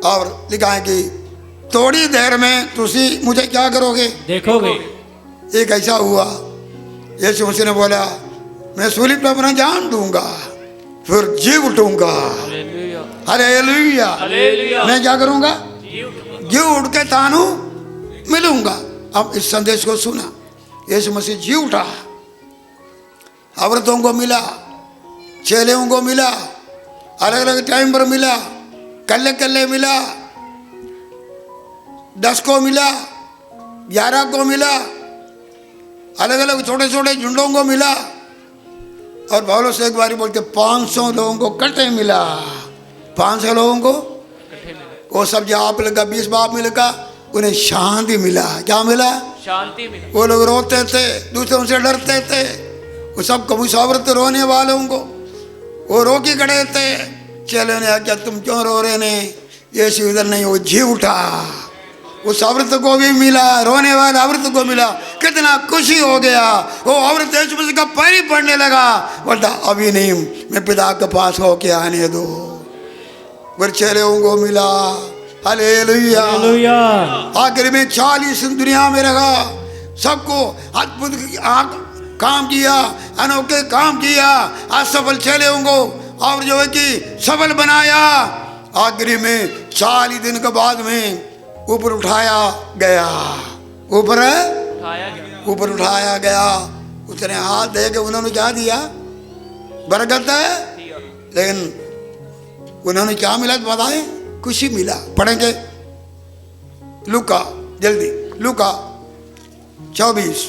और लिखा है कि थोड़ी देर में तुसी मुझे क्या करोगे, देखोगे। एक ऐसा हुआ, यीशु मसीह ने बोला मैं सूली पर अपना जान दूंगा, फिर जी उठूंगा। Hallelujah hallelujah. हालेलुया। मैं क्या करूंगा, जी उठ के तानू मिलूंगा। अब इस संदेश को सुना, यीशु मसीह जी उठा, औरतों को मिला, चेलों को मिला, अलग अलग टाइम पर मिला, कल्ले कल्ले मिला, 10 को मिला, 11 को मिला, अलग अलग छोटे छोटे झुंडों को मिला। और पौलुस एक बारी बोलते 500 लोगों को इकट्ठे मिला। 500 लोगों को वो सब जो आप लगा 20 बाप में लगा, उन्हें शांति मिला। क्या मिला, शांति मिली। वो लोग रोते थे, दूसरों से डरते थे, वो सब कभी सावरत रोने वालों को वो रो के खड़े थे। चलो ने क्या तुम क्यों रो रहे ने, यीशु इधर नहीं, वो जी उठा। उस औरत को भी मिला, रोने वाले औरत को मिला, कितना खुशी हो गया। वो औरत यीशु मसीह का पैर ही पड़ने लगा, बोलता अभी नहीं, मैं पिता के पास होके आने दो। फिर चेलों को मिला। हालेलुया। हालेलुया। आखिर में 40 दुनिया में रहा, सबको अद्भुत काम किया, अनोखे काम किया, असफल चेलों को और जो है कि सफल बनाया। आखिरी में 40 दिन के बाद में ऊपर उठाया गया, ऊपर उठाया गया। ऊपर उठाया गया। उसने हाथ दे के उन्होंने क्या दिया, बरकत है। लेकिन उन्होंने क्या मिला तो बताएं, खुशी मिला। पढ़ेंगे लूका, जल्दी लूका 24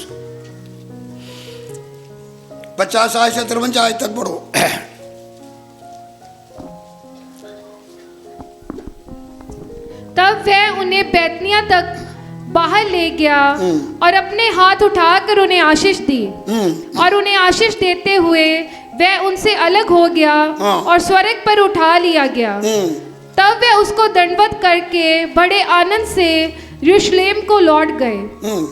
50 आयत से 53 आयत तक पढ़ो। तब वह उन्हें बैतनिया तक बाहर ले गया और अपने हाथ उठाकर उन्हें आशीष दी। और उन्हें आशीष देते हुए वह उनसे अलग हो गया और स्वर्ग पर उठा लिया गया। तब वे उसको दंडवत करके बड़े आनंद से यरूशलेम को लौट गए।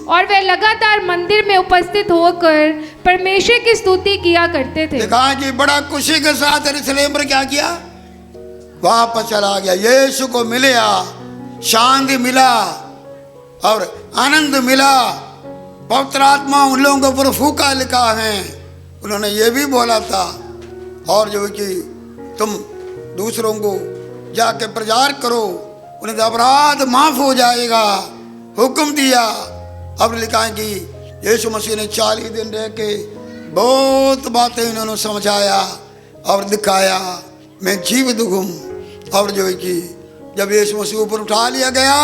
और वे लगातार मंदिर में उपस्थित होकर परमेश्वर की स्तुति किया करते थे। देखा कि बड़ा खुशी के साथ यरूशलेम पर क्या किया, वापस चला गया। यीशु को मिला, शांति मिला और आनंद मिला। पवित्र आत्मा उन लोगों के ऊपर फूका लिखा है। उन्होंने ये भी बोला था, और जो कि तुम दूसरों को जाके प्रचार करो, उन्हें अपराध माफ हो जाएगा, हुक्म दिया। अब लिखा है कि यीशु मसीह ने 40 दिन रह के बहुत बातें उन्होंने समझाया और दिखाया, मैं जीवित हूँ। और जो है कि जब यीशु मसीह ऊपर उठा लिया गया,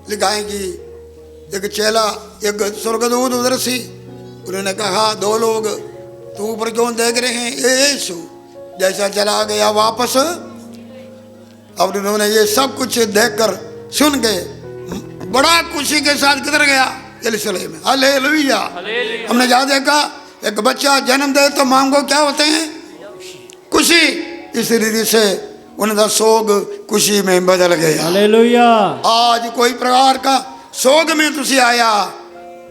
लिखा है कि एक चेला, एक स्वर्गदूत उधर से, उन्होंने कहा 2 लोग तू ऊपर क्यों देख रहे हैं, यीशु जैसा चला गया वापस। अब उन्होंने ये सब कुछ देखकर सुन के बड़ा खुशी के साथ किधर गया, यरूशलेम में। हालेलुया। हमने क्या देखा, एक बच्चा जन्म दे तो मां को क्या होते हैं, खुशी। इस रीति से उनका शोक खुशी में बदल गया। हालेलुया। आज कोई प्रकार का शोक में तुसी आया,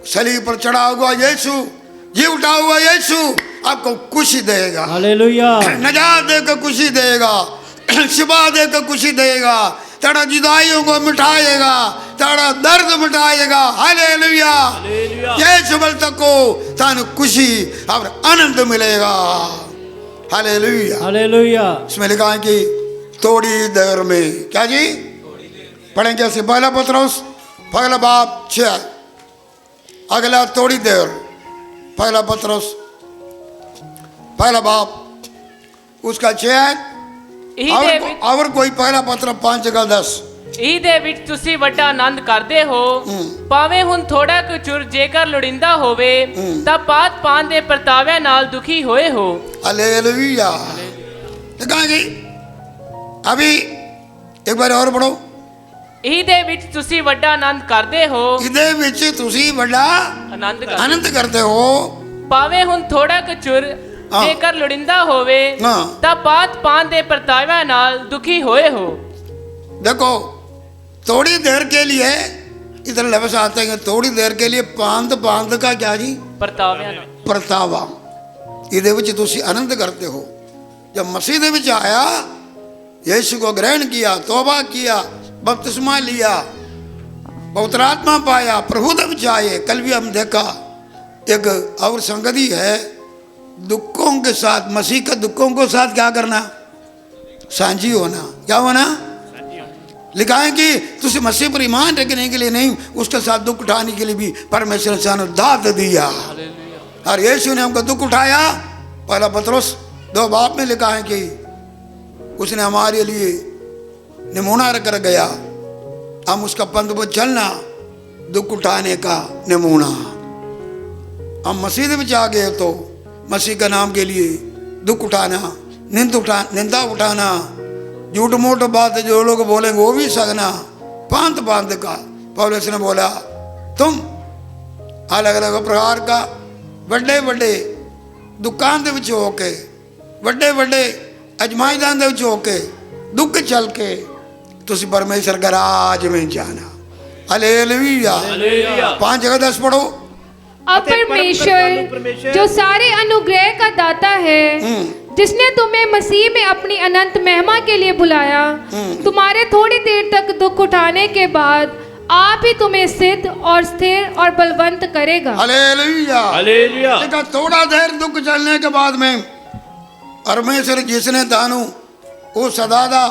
सलीब पर चढ़ा हुआ यीशु, जी उठा हुआ यीशु आपको खुशी देगा। हालेलुया। नजात देकर खुशी देगा, शिफा देकर खुशी देगा, तेरा जुदाइयों को मिटाएगा, तेरा दर्द मिटाएगा। हालेलुया। यीशु बल तक को तानु खुशी और आनंद मिलेगा। हालेलुया। हालेलुया। इसमें लिखा है कि थोड़ी देर में, क्या जी पढ़ेंगे ऐसे, पहला पत्रोस पहला बाप 6, अगला थोड़ी देर, पहला पत्रोस पहला बाप उसका 6 यही और कोई पहला पत्र 5 का 10। ਇਹਦੇ ਵਿੱਚ ਤੁਸੀਂ ਵੱਡਾ ਆਨੰਦ ਕਰਦੇ ਹੋ ਭਾਵੇਂ ਹੁਣ ਥੋੜਾ ਕੁ ਚੁਰ ਜੇਕਰ ਲੋੜਿੰਦਾ ਹੋਵੇ ਤਾਂ ਪਾਤ ਪਾਨ ਦੇ ਪਰਤਾਵਿਆਂ ਨਾਲ ਦੁਖੀ ਹੋਏ ਹੋ। हालेलुया। तो कहा जी अभी एक बार और पढ़ो। ਇਹਦੇ ਵਿੱਚ ਤੁਸੀਂ ਵੱਡਾ ਆਨੰਦ ਕਰਦੇ ਹੋ इहदे विच तुसी बड़ा ਆਨੰਦ ਕਰਦੇ आनंद करते हो। ਭਾਵੇਂ ਹੁਣ ਥੋੜਾ ਕੁ ਚੁਰ ਹਾਂ। ਜੇਕਰ ਲੋੜਿੰਦਾ ਹੋਵੇ ਹਾਂ। ਤਾਂ ਪਾਤ ਪਾਨ ਦੇ ਪਰਤਾਵਿਆਂ ਨਾਲ ਦੁਖੀ ਹੋਏ ਹੋ। देखो थोड़ी देर के लिए इधर लफ्ज आते हैं, थोड़ी देर के लिए पांद पांद का क्या जी ਪਰਤਾਵਿਆਂ ਨਾਲ परतावा इहदे विच तुसी आनंद करते हो। जब मसीह दे विच आया, यीशु को ग्रहण किया, तौबा किया, बपतिस्मा लिया, पवित्र आत्मा पाया, प्रभु दे विच आए। कल भी हम देखा एक और संगति है, दुखों के साथ, मसीह के दुखों के साथ क्या करना, साझी होना। क्या होना? लिखा है कि तुझे मसीह पर ईमान रखने के लिए नहीं, उसके साथ दुख उठाने के लिए भी परमेश्वर ने सानू दात दिया। और यीशु ने हमको दुख उठाया। पहला पतरस 2 बाब में लिखा है कि उसने हमारे लिए नमूना रख कर गया, हम उसका पंथ पर चलना, दुख उठाने का नमूना। हम मसीह में आ गए तो मसीह का नाम के लिए दुख उठाना, निंदा उठाना, झूठ मूठ बात जो लोग बोलेंगे वो भी सहना, पांत पांत का। पौलुस ने बोला तुम अलग अलग प्रकार का बड़े बड़े दुकान दे विच होके, बड़े बड़े अजमाइशां दे विच होके, दुख चल के तुसी परमेश्वर का राज में जाना। हालेलुया। 5 जगह 10 पढ़ो। अब परमेश्वर जो सारे अनुग्रह का दाता है, जिसने तुम्हें मसीह में अपनी अनंत महिमा के लिए बुलाया, तुम्हारे थोड़ी देर तक दुख उठाने के बाद आप ही तुम्हें सिद्ध और स्थिर और बलवंत करेगा। हालेलुया। हालेलुया। देखा, थोड़ा देर दुख चलने के बाद में परमेश्वर जिसने तानू वो सदादा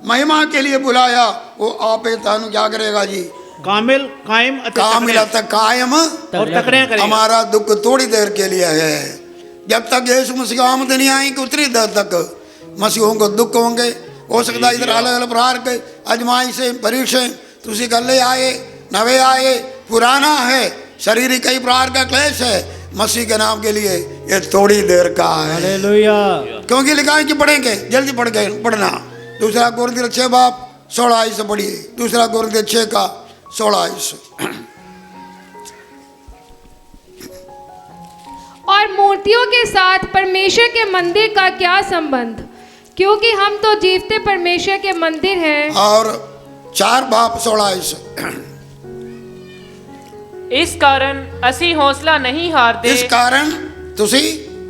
महिमा के लिए बुलाया, वो आप ही तानू क्या करेगा जी, कामिल कायम कामिल तक कायम और तकड़ियां करेगा। हमारा दुख थोड़ी देर के लिए है। जब तक यीशु मसीह आमद नहीं आएगी उतनी देर तक मसीहों को दुख होंगे। हो सकता है इधर अलग अलग प्रकार के आजमाइशें परीक्षाएं तुसी कर ले आए, नवे आए, पुराना है, शरीर कई प्रकार का क्लेश है, मसीह के नाम के लिए ये थोड़ी देर का है। हालेलुया। क्योंकि लिखा है कि पढ़ेंगे, जल्दी पढ़ के पढ़ना। 2 कोरिन्थियों 6 बाब 16 से पढ़िए। 2 कोरिन्थियों 6 का 16। और मूर्तियों के साथ परमेश्वर के मंदिर का क्या संबंध, क्योंकि हम तो जीवते परमेश्वर के मंदिर हैं। और 4 बाब 16। ਇਸ ਕਾਰਨ ਅਸੀਂ ਹੌਸਲਾ ਨਹੀਂ ਹਾਰਦੇ। इस कारण तुसी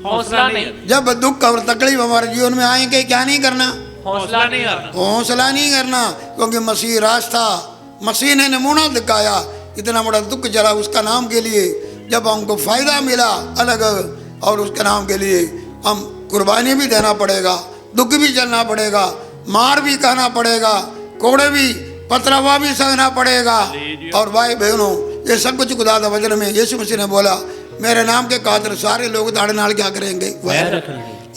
ਹੌਸਲਾ ਨਹੀਂ, जब दुख और तकलीफ हमारे जीवन में आएंगे क्या नहीं करना, ਹੌਸਲਾ ਨਹੀਂ ਹਾਰਨਾ। हौसला नहीं करना। क्योंकि मसीह रास्ता, मसीह ने नमूना दिखाया, इतना बड़ा दुख चला उसका नाम के लिए। जब हमको फायदा मिला अलग, और उसके नाम के लिए हम कुर्बानी भी देना पड़ेगा, दुख भी चलना पड़ेगा, मार भी कहना पड़ेगा, कोड़े भी पथरावा भी सहना पड़ेगा। और भाई बहनों, ये सब कुछ खुदा दा वचन में यीशु मसीह ने बोला, मेरे नाम के खातिर सारे लोग दाढ़े नाल क्या करेंगे,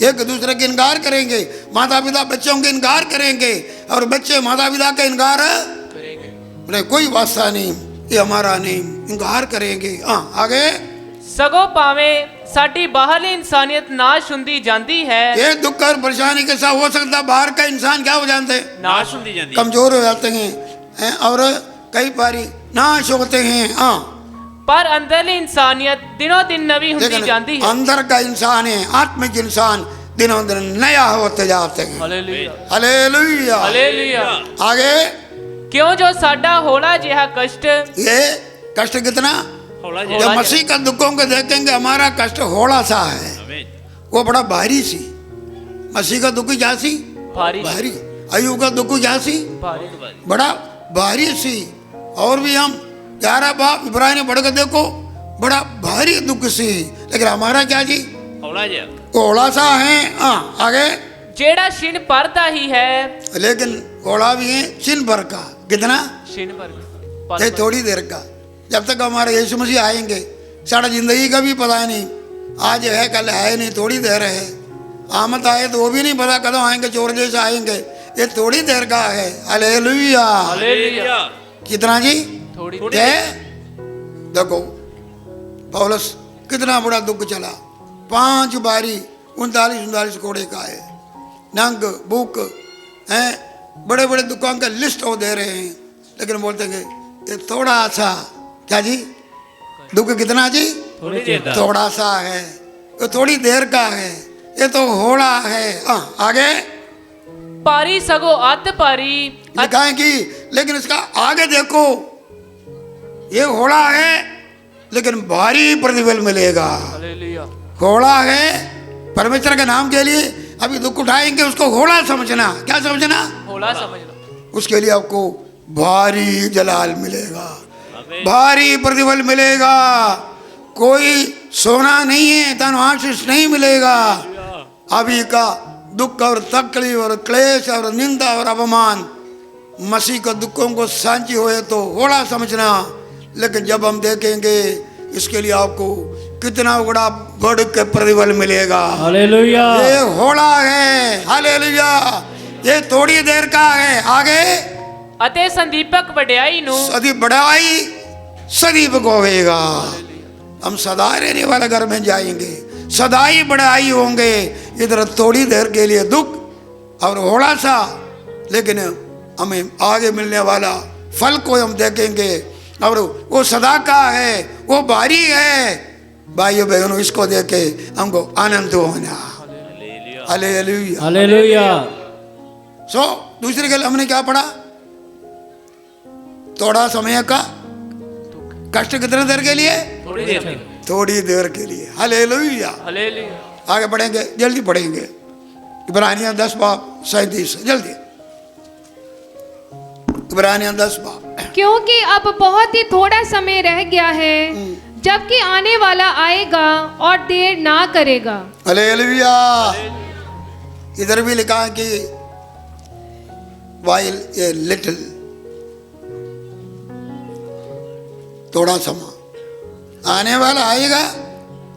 एक दूसरे के इनकार करेंगे, माता पिता बच्चों के इनकार करेंगे, और बच्चे माता पिता का इनकार करेंगे। कोई वास्ता नहीं, ये हमारा नहीं, इनकार करेंगे। हाँ आगे। ਸਗੋਂ ਭਾਵੇਂ ਸਾਡੀ ਬਾਹਰਲੀ ਇਨਸਾਨੀਅਤ ਨਾਸ਼ ਹੁੰਦੀ ਜਾਂਦੀ ਹੈ, ये दुख और परेशानी के साथ हो सकता बाहर का इंसान क्या हो जाते हैं, नाश ਹੁੰਦੀ ਜਾਂਦੀ ਹੈ। कमजोर हो जाते हैं, और कई बारी नाश होते हैं। हाँ ਪਰ ਅੰਦਰਲੀ ਇਨਸਾਨੀਅਤ ਦਿਨੋਂ ਦਿਨ ਨਵੀਂ ਹੁੰਦੀ लेकिन ਜਾਂਦੀ ਹੈ। अंदर का इंसान है, आत्मिक इंसान दिनों दिन नया होते जाते हैं। Hallelujah hallelujah. ਹਾਲੇਲੂया। आगे। ਕਿਉਂ ਜੋ ਸਾਡਾ ਹੌਲਾ ਜਿਹਾ ਕਸ਼ਟ ये कष्ट कितना, ਹੌਲਾ जब ਜਿਹਾ मसीह का दुखों को देखेंगे हमारा कष्ट होड़ा सा है, ਆਮੀਨ। वो बड़ा भारी सी। मसीह का दुख क्या सी, ਭਾਰੀ भारी। अय्यूब का दुख क्या सी, ਭਾਰੀ बड़ा भारी सी। और भी हम 11 बाप इब्राहिम ने पढ़ कर देखो, बड़ा भारी दुख सी। लेकिन हमारा क्या जी, ਹੌਲਾ ਜਿਹਾ ओला सा है। हाँ आगे। ਜਿਹੜਾ ਛਿਨ ਭਰਦਾ ਹੀ है, लेकिन ओला भी है चिन्ह भर का। कितना, ਛਿਨ ਭਰ ये थोड़ी देर का। जब तक हमारे यीशु मसीह आएंगे, सारा जिंदगी का भी पता नहीं, आज है कल है नहीं, थोड़ी देर है। आमद आए तो वो भी नहीं पता कदों आएंगे, चोर जैसे आएंगे। ये थोड़ी देर का है। हालेलुया। हालेलुया। कितना जी? थोड़ी है। देखो पौलुस कितना बड़ा दुख चला, 5 बारी 39 घोड़े का है, नंग भूख हैं, बड़े बड़े दुखों का लिस्ट वो दे रहे हैं, लेकिन बोलते हैं ये थोड़ा सा, क्या जी? दुख कितना जी? थोड़ी देर का। थोड़ा सा है, ये थोड़ी देर का है, ये तो होड़ा है। आगे पारी सगो अत पारी लिखा है कि लेकिन इसका आगे देखो, ये होड़ा है लेकिन भारी प्रतिफल मिलेगा। हालेलुया। होड़ा है परमेश्वर के नाम के लिए, अभी दुख उठाएंगे उसको होड़ा समझना। क्या समझना? होला समझ लो। उसके लिए आपको भारी जलाल मिलेगा, भारी प्रतिफल मिलेगा। कोई सोना नहीं है, धन आशीष नहीं मिलेगा। अभी का दुख और तकलीफ और क्लेश और निंदा और अपमान मसीह के दुखों को सांझी होए तो होड़ा समझना, लेकिन जब हम देखेंगे इसके लिए आपको कितना बड़ा बढ़ के प्रतिफल मिलेगा। हालेलुया। ये होड़ा है। हालेलुया। ये थोड़ी देर का है। आगे अते संदीपक वड्याई नु सदी बढ़ाई सदीप को होएगा। हम सदा रहने वाले घर में जाएंगे, सदा ही बढ़ाई होंगे। इधर थोड़ी देर के लिए दुख और होड़ा सा, लेकिन हमें आगे मिलने वाला फल को हम देखेंगे और वो सदा का है, वो भारी है। भाइयों बहनों, इसको देख के हमको आनंद होना। हालेलुया। हालेलुया। सो दूसरी गल हमने क्या पढ़ा? थोड़ा समय का कष्ट कितने देर के लिए? थोड़ी देर में। थोड़ी देर के लिए। हालेलुया। हालेलुया। आगे पढ़ेंगे, जल्दी पढ़ेंगे। इब्रानियों 10 बाब 37, जल्दी। इब्रानियों 10 बाब। क्योंकि अब बहुत ही थोड़ा समय रह गया है, जबकि आने वाला आएगा और देर ना करेगा। हालेलुया। इधर भी लिखा है कि वाइल ए लिटिल, थोड़ा समय आने वाला आएगा,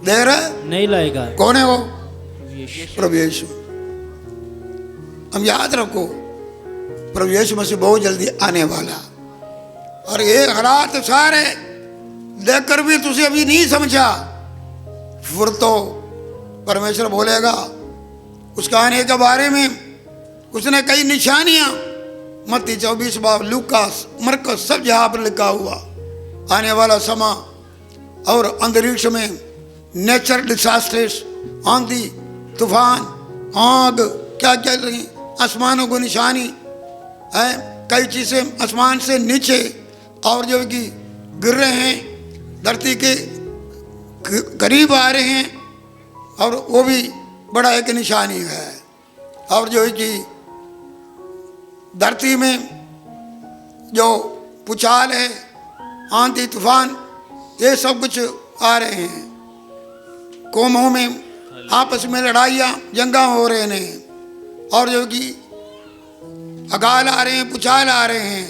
देर नहीं लाएगा। कौन है वो? प्रभु यीशु। हम याद रखो, प्रभु यीशु मसीह बहुत जल्दी आने वाला। और ये हालात सारे देखकर भी तुझे अभी नहीं समझा, फिर तो परमेश्वर बोलेगा उसका आने के बारे में। उसने कई निशानियां, मत्ती 24 बाब, लूकास, मरकस, सब जहां पर लिखा हुआ आने वाला समय। और अंतरिक्ष में नेचर डिजास्टर्स, आंधी, तूफान, आग, क्या चल रही, आसमानों को निशानी है, कई चीज़ें आसमान से नीचे और जो कि गिर रहे हैं, धरती के करीब आ रहे हैं, और वो भी बड़ा एक निशानी है। और जो है कि धरती में जो पुचाल है, आंधी, तूफान, ये सब कुछ आ रहे हैं। कौमों में आपस में लड़ाइयाँ, जंगा हो रहे हैं, और जो कि अकाल आ रहे हैं, पुचाल आ रहे हैं,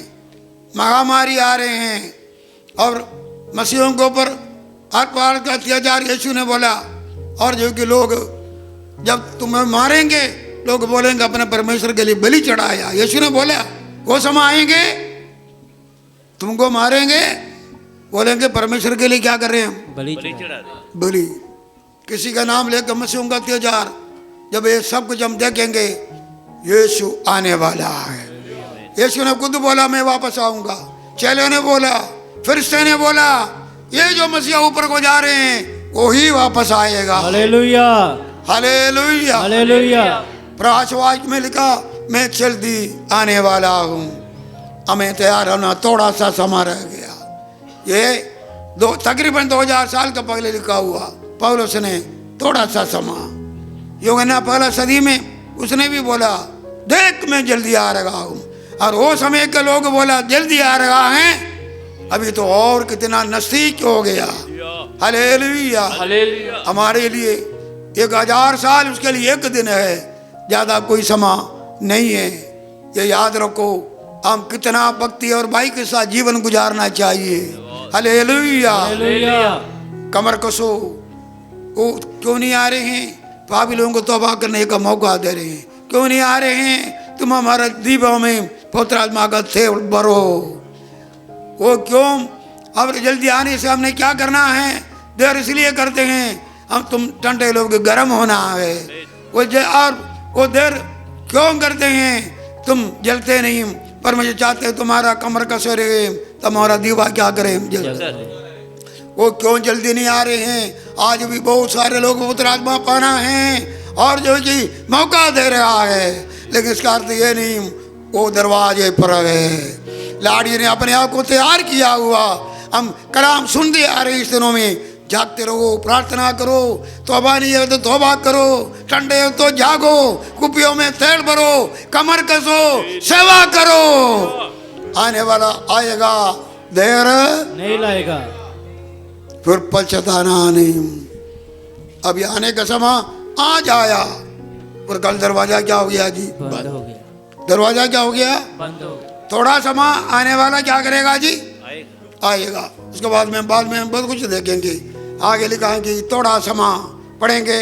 महामारी आ रहे हैं, और मसीहों के ऊपर हर प्रकार का अत्याचार यीशु ने बोला। और जो कि लोग जब तुम्हें मारेंगे, लोग बोलेंगे अपने परमेश्वर के लिए बलि चढ़ाया। यीशु ने बोला वो समय आएंगे तुमको मारेंगे, बोलेंगे परमेश्वर के लिए क्या कर रहे हैं? बलि चढ़ा दे। बलि। किसी का नाम लेकर मसीहों का अत्याचार, जब ये सब कुछ हम देखेंगे, यीशु आने वाला है। यीशु ने खुद बोला मैं वापस आऊंगा, चेलों ने बोला, फरिश्ते ने बोला, ये जो मसीहा ऊपर को जा रहे हैं वो ही वापस आएगा। हालेलुया। हालेलुया। हालेलुया। प्रकाशवाक्य में लिखा मैं जल्दी आने वाला हूँ, हमें तैयार होना, थोड़ा सा समय रह गया। ये तकरीबन 2000 साल का पहले लिखा हुआ पौलुस ने, थोड़ा सा समय। यूहन्ना पहला सदी में उसने भी बोला देख मैं जल्दी आ रहा हूँ, और वो समय के लोग बोला जल्दी आ रहा है, अभी तो और कितना नजदीक हो गया। हालेलुया। हालेलुया। हमारे लिए 1000 साल उसके लिए एक दिन है, ज़्यादा कोई समय नहीं है। ये याद रखो, हम कितना भक्ति और भाई के साथ जीवन गुजारना चाहिए। हालेलुया। हालेलुया। कमर कसो, वो क्यों नहीं आ रहे हैं? पापी लोगों को तौबा करने का मौका दे रहे हैं, क्यों नहीं आ रहे हैं? तुम हमारे दीपों में पवित्र आत्मा का तेल भरो। वो क्यों? अब जल्दी आने से हमने क्या करना है? देर इसलिए करते हैं हम तुम ठंडे लोग गर्म होना है। और वो देर क्यों करते हैं? तुम जलते नहीं। परमेश्वर चाहते हैं तुम्हारा कमर कसे रहे, तुम्हारा दीवा क्या करे जल। वो क्यों जल्दी नहीं आ रहे हैं? आज भी बहुत सारे लोग पवित्र आत्मा पाना है और जो कि मौका दे रहा है, लेकिन इसका अर्थ ये नहीं वो दरवाजे पर है। लाड़ी ने अपने आप को तैयार किया हुआ। हम कलाम सुनते आ रहे इस दिनों में। जागते रहो, प्रार्थना करो, तौबा नहीं है तो तौबा करो, ठंडे हो तो जागो, कुपियों में तेल भरो, कमर कसो, सेवा करो। आने वाला आएगा, देर नहीं लाएगा, फिर पछताना नहीं। अभी आने का समय आज आया, पर कल दरवाजा क्या हो गया जी? बंद हो गया, दरवाजा क्या हो गया? बंद हो गया। थोड़ा समय आने वाला क्या करेगा जी? आएगा। आएगा। उसके बाद में बहुत कुछ देखेंगे। आगे लिखा है कि थोड़ा समय पढ़ेंगे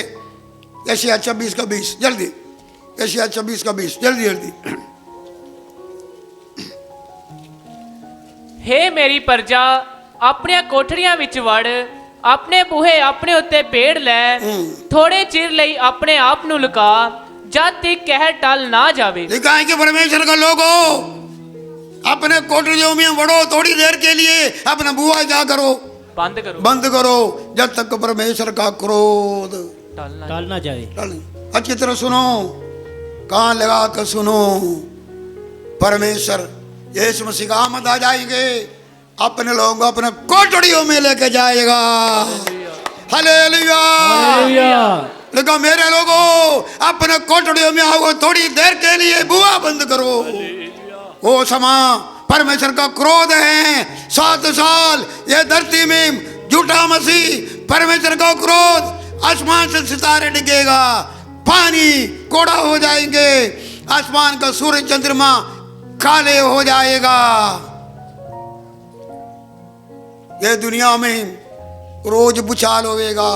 यशायाह 26 का 20। जल्दी, यशायाह 26 का 20, जल्दी जल्दी। हे मेरी प्रजा, ਆਪਣੀਆਂ ਕੋਠੜੀਆਂ ਵਿੱਚ ਵੜ, ਆਪਣੇ ਬੂਹੇ ਆਪਣੇ ਉੱਤੇ ਪੇੜ ਲੈ, ਥੋੜੇ ਚਿਰ ਲਈ ਆਪਣੇ ਆਪ ਨੂੰ ਲੁਕਾ, ਜਦ ਤੱਕ ਕਹਿਰ ਟਲ ਨਾ ਜਾਵੇ। लिखा है कि परमेश्वर का लोगो अपने कोठरियों में बढ़ो, थोड़ी देर के लिए अपना बुआ क्या करो? ਬੰਦ ਕਰੋ, बंद करो, जब तक परमेश्वर का क्रोध ਟਲ ਨਾ टाल ना जाए। अच्छी तरह सुनो, कान लगा कर सुनो। परमेश्वर यीशु मसीह का आमद आ जाएंगे, अपने लोगों को अपने कोठड़ियों में लेके जाएगा। हालेलुया। हालेलुया। लेकिन मेरे लोगों अपने कोठड़ियों में आओ, थोड़ी देर के लिए बुआ बंद करो। वो समा परमेश्वर का क्रोध है। 7 साल ये धरती में झूठा मसीह, परमेश्वर का क्रोध, आसमान से सितारे डिगेगा, पानी कोड़ा हो जाएंगे, आसमान का सूर्य चंद्रमा काले हो जाएगा। ये दुनिया में रोज भूचाल होवेगा,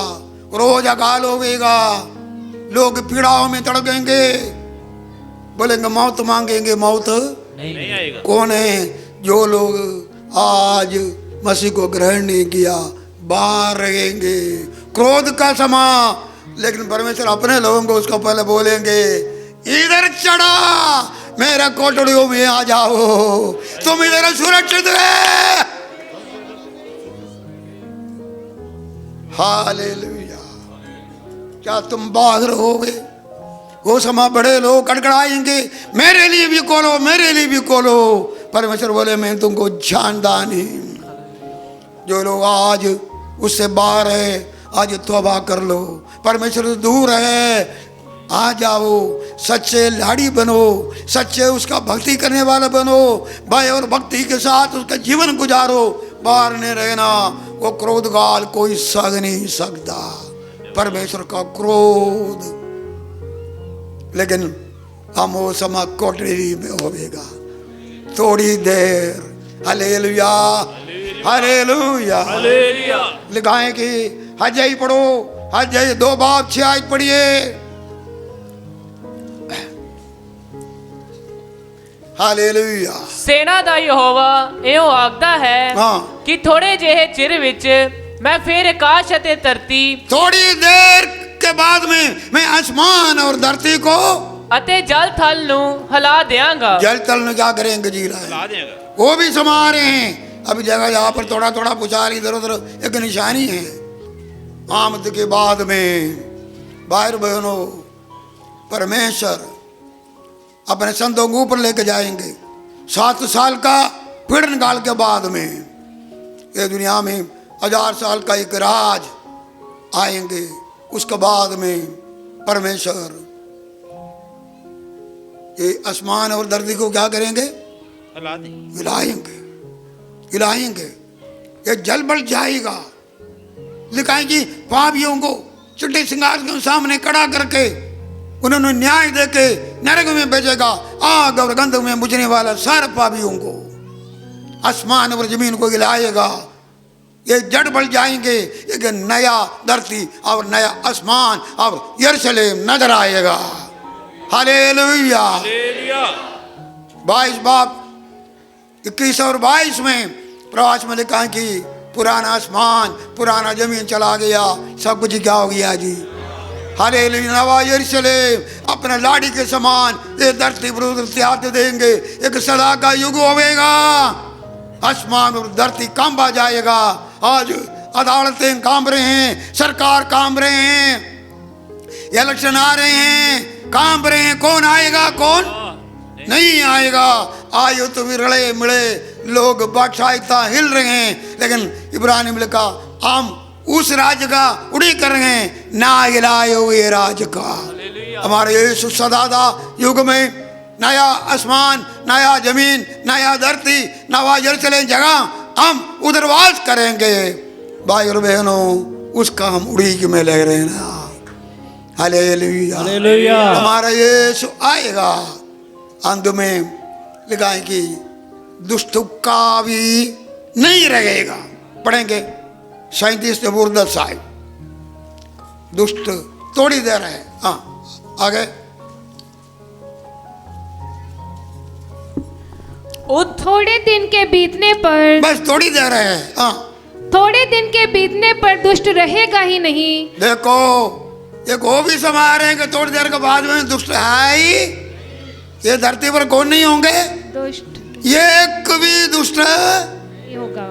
रोज अकाल होवेगा, लोग पीड़ाओं में तड़पेंगे, बोलेंगे मौत मांगेंगे, मौत नहीं आएगा। कौन है? जो लोग आज मसीह को ग्रहण नहीं किया बाहर रहेंगे। क्रोध का समा, लेकिन परमेश्वर अपने लोगों को उसको पहले बोलेंगे इधर चढ़ा, मेरा कोठड़ियों में आ जाओ, तुम इधर सुरक्षित है। हालेलुया। क्या तुम बाहर रहोगे? वो समय बड़े लोग कड़कड़ाएंगे, मेरे लिए भी खोलो, मेरे लिए भी खोलो। परमेश्वर बोले मैं तुमको जानता नहीं। जो लोग आज उससे बाहर है, आज तौबा कर लो। परमेश्वर से दूर है, आ जाओ, सच्चे लाड़ी बनो, सच्चे उसका भक्ति करने वाला बनो, भय और भक्ति के साथ उसका जीवन गुजारो। बाहर नहीं रहना, वो क्रोध गाल कोई सह नहीं सकता, परमेश्वर का क्रोध। लेकिन हम वो समा कोठरी में होवेगा थोड़ी देर। Hallelujah, hallelujah, hallelujah. लिखा है कि हजय पढ़ो, हजय 2 बाब 6 आयत पढ़िए। हालेलुया। ਸੇਨਾ ਦਾ ਯਹੋਵਾ ਇਉਂ ਆਖਦਾ ਹੈ ਹਾਂ। ਕਿ ਥੋੜੇ ਜਿਹੇ ਚਿਰ ਵਿੱਚ ਮੈਂ ਫਿਰ ਆਕਾਸ਼ ਅਤੇ ਧਰਤੀ थोड़ी देर के बाद में मैं आसमान और धरती को ਅਤੇ ਜਲ ਥਲ ਨੂੰ ਹਿਲਾ ਦਿਆਂਗਾ। जल तल में क्या करेंगे जी रहा है, ला देगा। वो भी समा रहे हैं। अभी जगह जहाँ पर थोड़ा थोड़ा पुचार इधर उधर एक निशानी है। आमद के बाद में भाई बहनों परमेश्वर अपने संतों को ऊपर लेके जाएंगे। 7 साल का पीड़न काल के बाद में ये दुनिया में 1000 साल का एक राज आएंगे। उसके बाद में परमेश्वर ये आसमान और धरती को क्या करेंगे? ला दे। हिलाएंगे, हिलाएंगे, ये जल बढ़ जाएगा। लिखा है कि पापियों को चिट्टे सिंगार के सामने खड़ा करके उन्होंने न्याय देके नरक में भेजेगा, आग और गंध में बुझने वाला सारे पापियों को। आसमान और जमीन को हिलाएगा, ये जड़ बढ़ जाएंगे, एक नया धरती और नया आसमान और यरूशलेम नजर आएगा। हालेलुया। हालेलुया। 22 बाप 21 और 22 में प्रवास में लिखा है कि पुराना आसमान पुराना जमीन चला गया, सब कुछ क्या हो गया जी। हालेलुया। नवा यरूशलेम अपने लाड़ी के समान ये धरती पर त्याग देंगे। एक सदा का युग होगा, आसमान और धरती कांबा जाएगा। आज अदालतें काम रहे हैं, सरकार काम रहे हैं, इलेक्शन आ रहे हैं, काम रहे हैं। कौन आएगा, कौन नहीं आएगा। आयु तो भी रड़े मिले लोग बादशाहिता हिल रहे हैं, लेकिन इब्रानी में लिखा हम उस राज्य का उड़ी कर रहे हैं, ना हिलायो ये राज्य का। हमारे यीशु सदादा युग में नया आसमान, नया जमीन, नया धरती, नवा यरूशलेम जगह हम उधर वास करेंगे। भाई और बहनों, उसका हम उड़ी में लग रहे हैं ना। हालेलुया। हालेलुया। हमारा यीशु आएगा। अंत में लिखा है कि दुष्ट का भी नहीं रहेगा। पढ़ेंगे 37 से 10 आए। दुष्ट थोड़ी देर है। हाँ आगे। थोड़े दिन के बीतने पर, बस थोड़ी देर है। हाँ थोड़े दिन के बीतने पर दुष्ट रहेगा ही नहीं। देखो एक वो भी समा रहे हैं कि थोड़ी देर के बाद में दुष्ट है ही। ये धरती पर कौन नहीं होंगे दुष्ट ये एक भी दुष्ट नहीं होगा।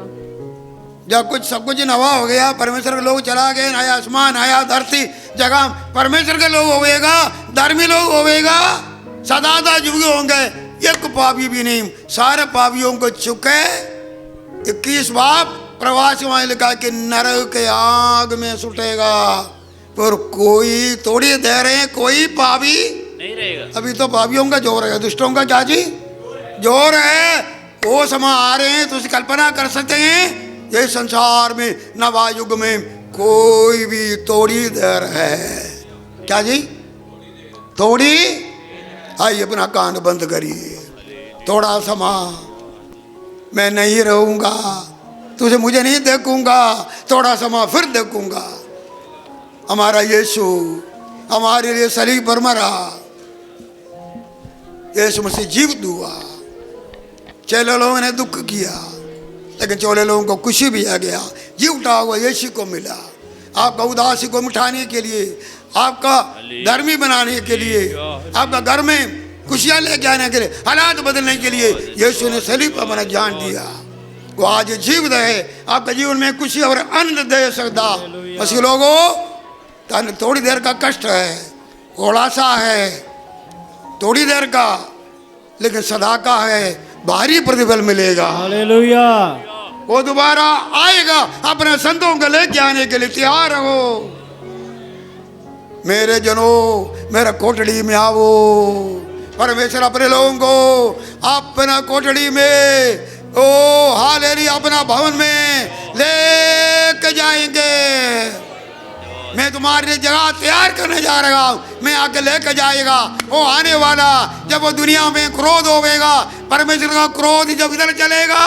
जब कुछ सब कुछ नवा हो गया, परमेश्वर के लोग चला गए, नया आसमान नया धरती जगह परमेश्वर के लोग होवेगा, धर्मी लोग होवेगा, सदादा जुग होंगे, एक पापी भी नहीं। सारे पापियों को चुके 21 बाप प्रवासी वहां लिखा कि नरक के आग में सुटेगा, पर कोई थोड़ी देर है कोई पापी नहीं रहेगा। अभी तो पापियों का जोर है, दुष्टों का क्या जी जोर है। वो समय आ रहे हैं तो उसकी कल्पना कर सकते हैं। ये संसार में नवा युग में कोई भी थोड़ी देर है। क्या जी थोड़ी। आइए अपना कान बंद करिए। थोड़ा समय मैं नहीं रहूंगा, तुझे मुझे नहीं देखूंगा, थोड़ा समय फिर देखूंगा। हमारा यीशु हमारे लिए सलीब पर मरा, यीशु मसीह जीवित हुआ। चेले लोगों ने दुख किया, लेकिन चोले लोगों को खुशी भी आ गया। जी उठा हुआ यीशु को मिला। आपका उदासी को मिटाने के लिए, आपका धर्मी बनाने के लिए, आपका घर में खुशियां लेके आने के लिए, हालात बदलने के लिए यीशु ने सलीब पर अपना जान दिया। वो आज जीवित है, आपके जीवन में खुशी और आनंद दे सकता। मसीह लोगों, थोड़ी देर का कष्ट है, थोड़ा सा है, थोड़ी देर का, लेकिन सदा का है, भारी प्रतिफल मिलेगा। हालेलुया। वो दोबारा आएगा, अपने संतों को लेके आने के लिए तैयार रहो। मेरे जनों, मेरा कोठड़ी में आओ। परमेश्वर अपने लोगों को अपना कोठड़ी में, ओ हालेलुया, अपना भवन में लेके जाएंगे। मैं तुम्हारे लिए जगह तैयार करने जा रहा हूँ, मैं आके लेके जाएगा। वो आने वाला जब वो दुनिया में क्रोध होगा, परमेश्वर का क्रोध जब इधर चलेगा,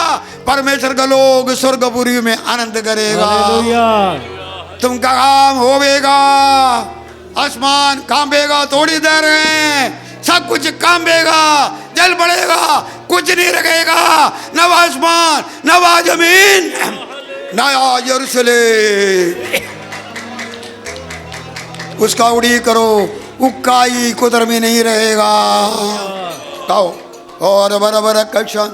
परमेश्वर का लोग स्वर्गपुरी में आनंद करेगा। हालेलुया। तुमका काम होवेगा, आसमान कांपेगा, थोड़ी देर है सब कुछ कांपेगा, जल पड़ेगा, कुछ नहीं रखेगा। नवा आसमान, नवा जमीन, नया यरूशलेम, उसका उड़ी करो, उक्काई कुदरमी नहीं रहेगा। कहो और बराबर कक्षा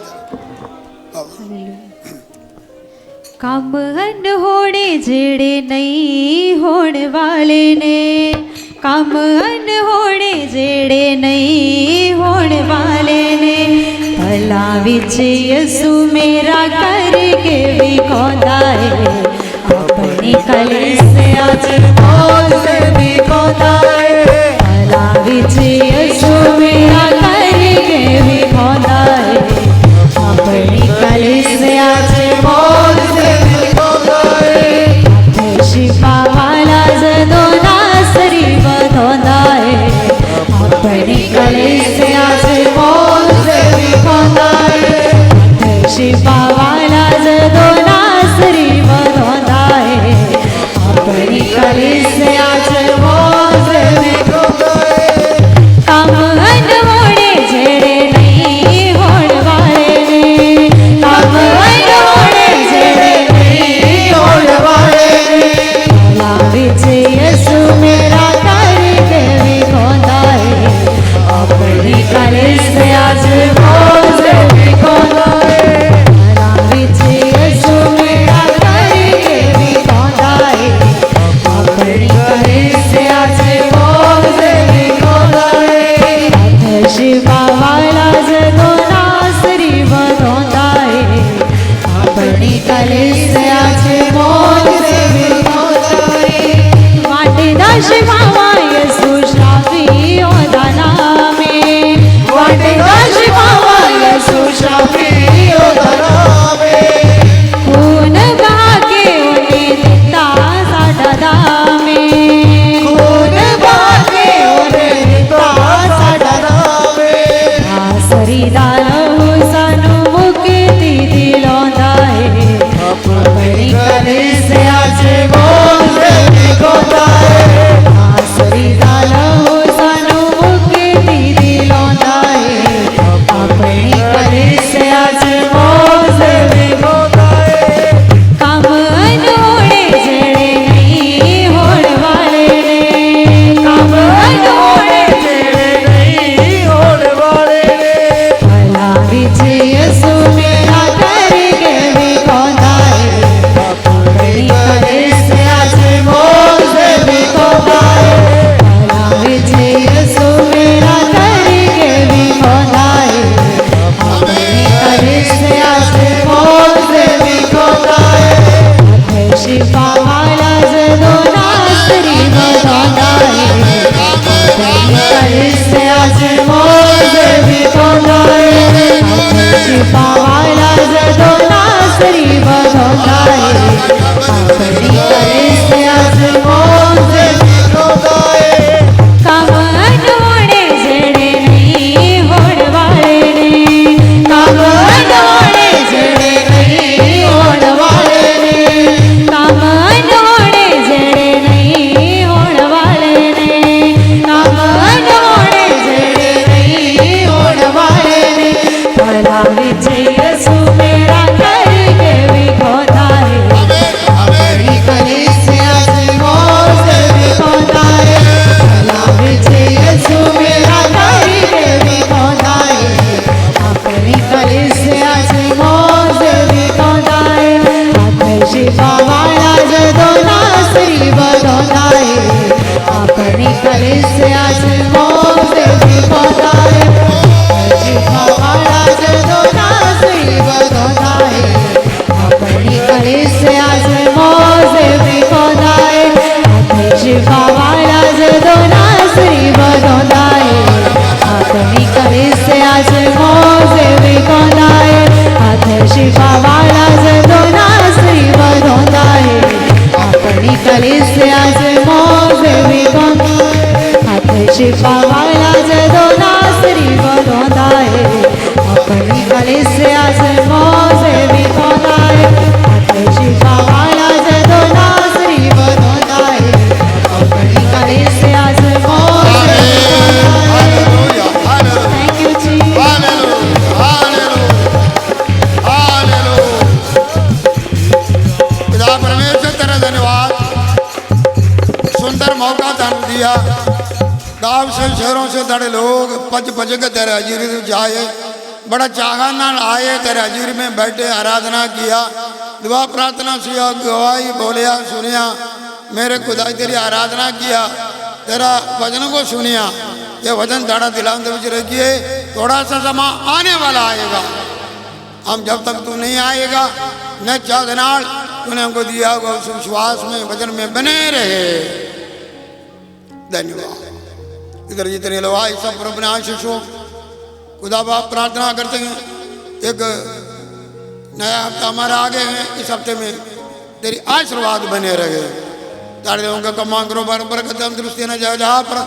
ਕੰਮ ਹਨ ਹੋਣੇ ਜਿਹੜੇ ਨਹੀਂ ਹੋਣ ਵਾਲੇ ਨੇ, ਕੰਮ ਹਨ ਹੋਣੇ ਜਿਹੜੇ ਨਹੀਂ ਹੋਣ ਵਾਲੇ ਨੇ। ਭਲਾ ਵਿੱਚ ਯਿਸੂ ਮੇਰਾ ਕਰਕੇ ਵਿਖਾਉਂਦਾ ਏ, ਆਪਣੀ ਕਲੀਸਿਆ ਚ ਮੌਜ ਦਿਖਾਉਂਦਾ ਏ। ਭਲਾ ਵਿੱਚ ਯਿਸੂ ਮੇਰਾ ਕਰਕੇ ਵਿਖਾਉਂਦਾ ਏ, ਆਪਣੀ ਕਲੀਸਿਆ ਚ ਮੌਜ शिफा वाला जदों नासरी बधांदा है, अपनी कलीसिया च मौज दिखांदा है। शिफा वाला जदों नासरी बधांदा है, अपनी कलीसिया च मौज दिखांदा है। काम शिफा वाला जदो नासरी बदोनाए अपनी कलिसिया से मौजे भी खोदाए शिफा वाला जदो नासरी बदोनाए अपनी कलिसिया से मौजे भी खोदाए शिफा वाला जदो नासरी बदोनाए अपनी कलिसिया से मौजे भी खोदाए शिफा वाला जदो नासरी बदोनाए अपनी कलिसिया से मौजे भी खोदाए शिफा वाला जदो नासरी बदोनाए अपनी कलिसिया से मौजे भी खोदाए शिफा वाला जदो नासरी बदोनाए अपनी कलिसिया से मौजे भी खोदाए। हालेलुया, हालेलुया, थैंक यू जी। Hallelujah, hallelujah, hallelujah. पिता परमेश्वर तेरा धन्यवाद, सुंदर मौका धन दिया। गाँव से शहरों से बड़े लोग पज पज के तेरे हजूरी में जाए, बड़ा चाहा नाल आए, तेरे हजूरी में बैठे आराधना किया, दुआ प्रार्थना किया, गवाही बोलिया सुनिया, मेरे खुदा तेरी आराधना किया, तेरा वचन को सुनिया। ये वचन दाड़ा दिलाने विच रखिए। थोड़ा सा समा आने वाला आएगा, हम जब तक तू नहीं आएगा न चाह नाल तूने हमको दिया हुआ उस विश्वास में वचन में बने रहे। धन्यवाद। इधर जितने लोग आए सब पर अपने आशीष हो। खुदा बाप प्रार्थना करते हैं, एक नया हफ्ता हमारा आगे है, इस हफ्ते में तेरी आशीर्वाद बने रहे। तारे लोगों का कमा करो बरकत तंदुरुस्ती न जाए जहाँ पर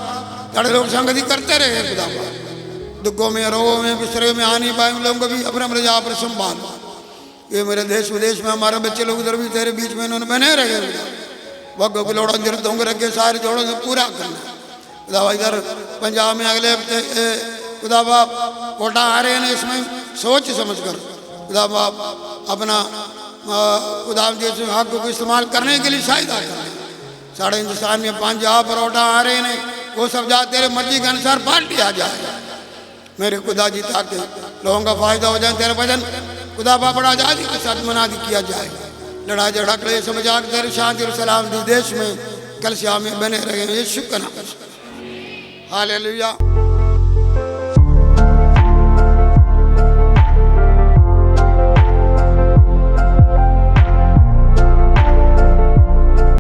तारे लोग संगति करते रहे। खुदा बाप दुखों में रोगों में बिस्तरे में आ नहीं पाए उन लोगों को भी अपने अपने जहाँ पर संभाल। ये मेरे देश विदेश में हमारे बच्चे लोग उधर भी तेरे बीच में इन्होंने बने रहे। वक्त को लोड़ा जरूरतों को रख के सारे जोड़ों से पूरा करना। खुदा इधर पंजाब में अगले हफ्ते खुदा बाप कोटा आ रहे हैं, इसमें सोच समझ कर खुदा बाप अपना खुदा देश हक को इस्तेमाल करने के लिए सहायता करें। साढ़े हिंदुस्तान में 5 जहाँ पर कोटा आ रहे हैं, वो सब जा तेरे मर्जी के अनुसार पार्टी आ जाए मेरे खुदा जी, ताकि लोगों का फायदा हो जाए। तेरे वजन खुदा बाप बड़ा आज़ादी के साथ मनादी किया जाए। लड़ाई झगड़ा क्लेश मजाक तेरे शांति और सलाम देश में कल श्याम में बने रहे। यीशु का नाम। हालेलुया।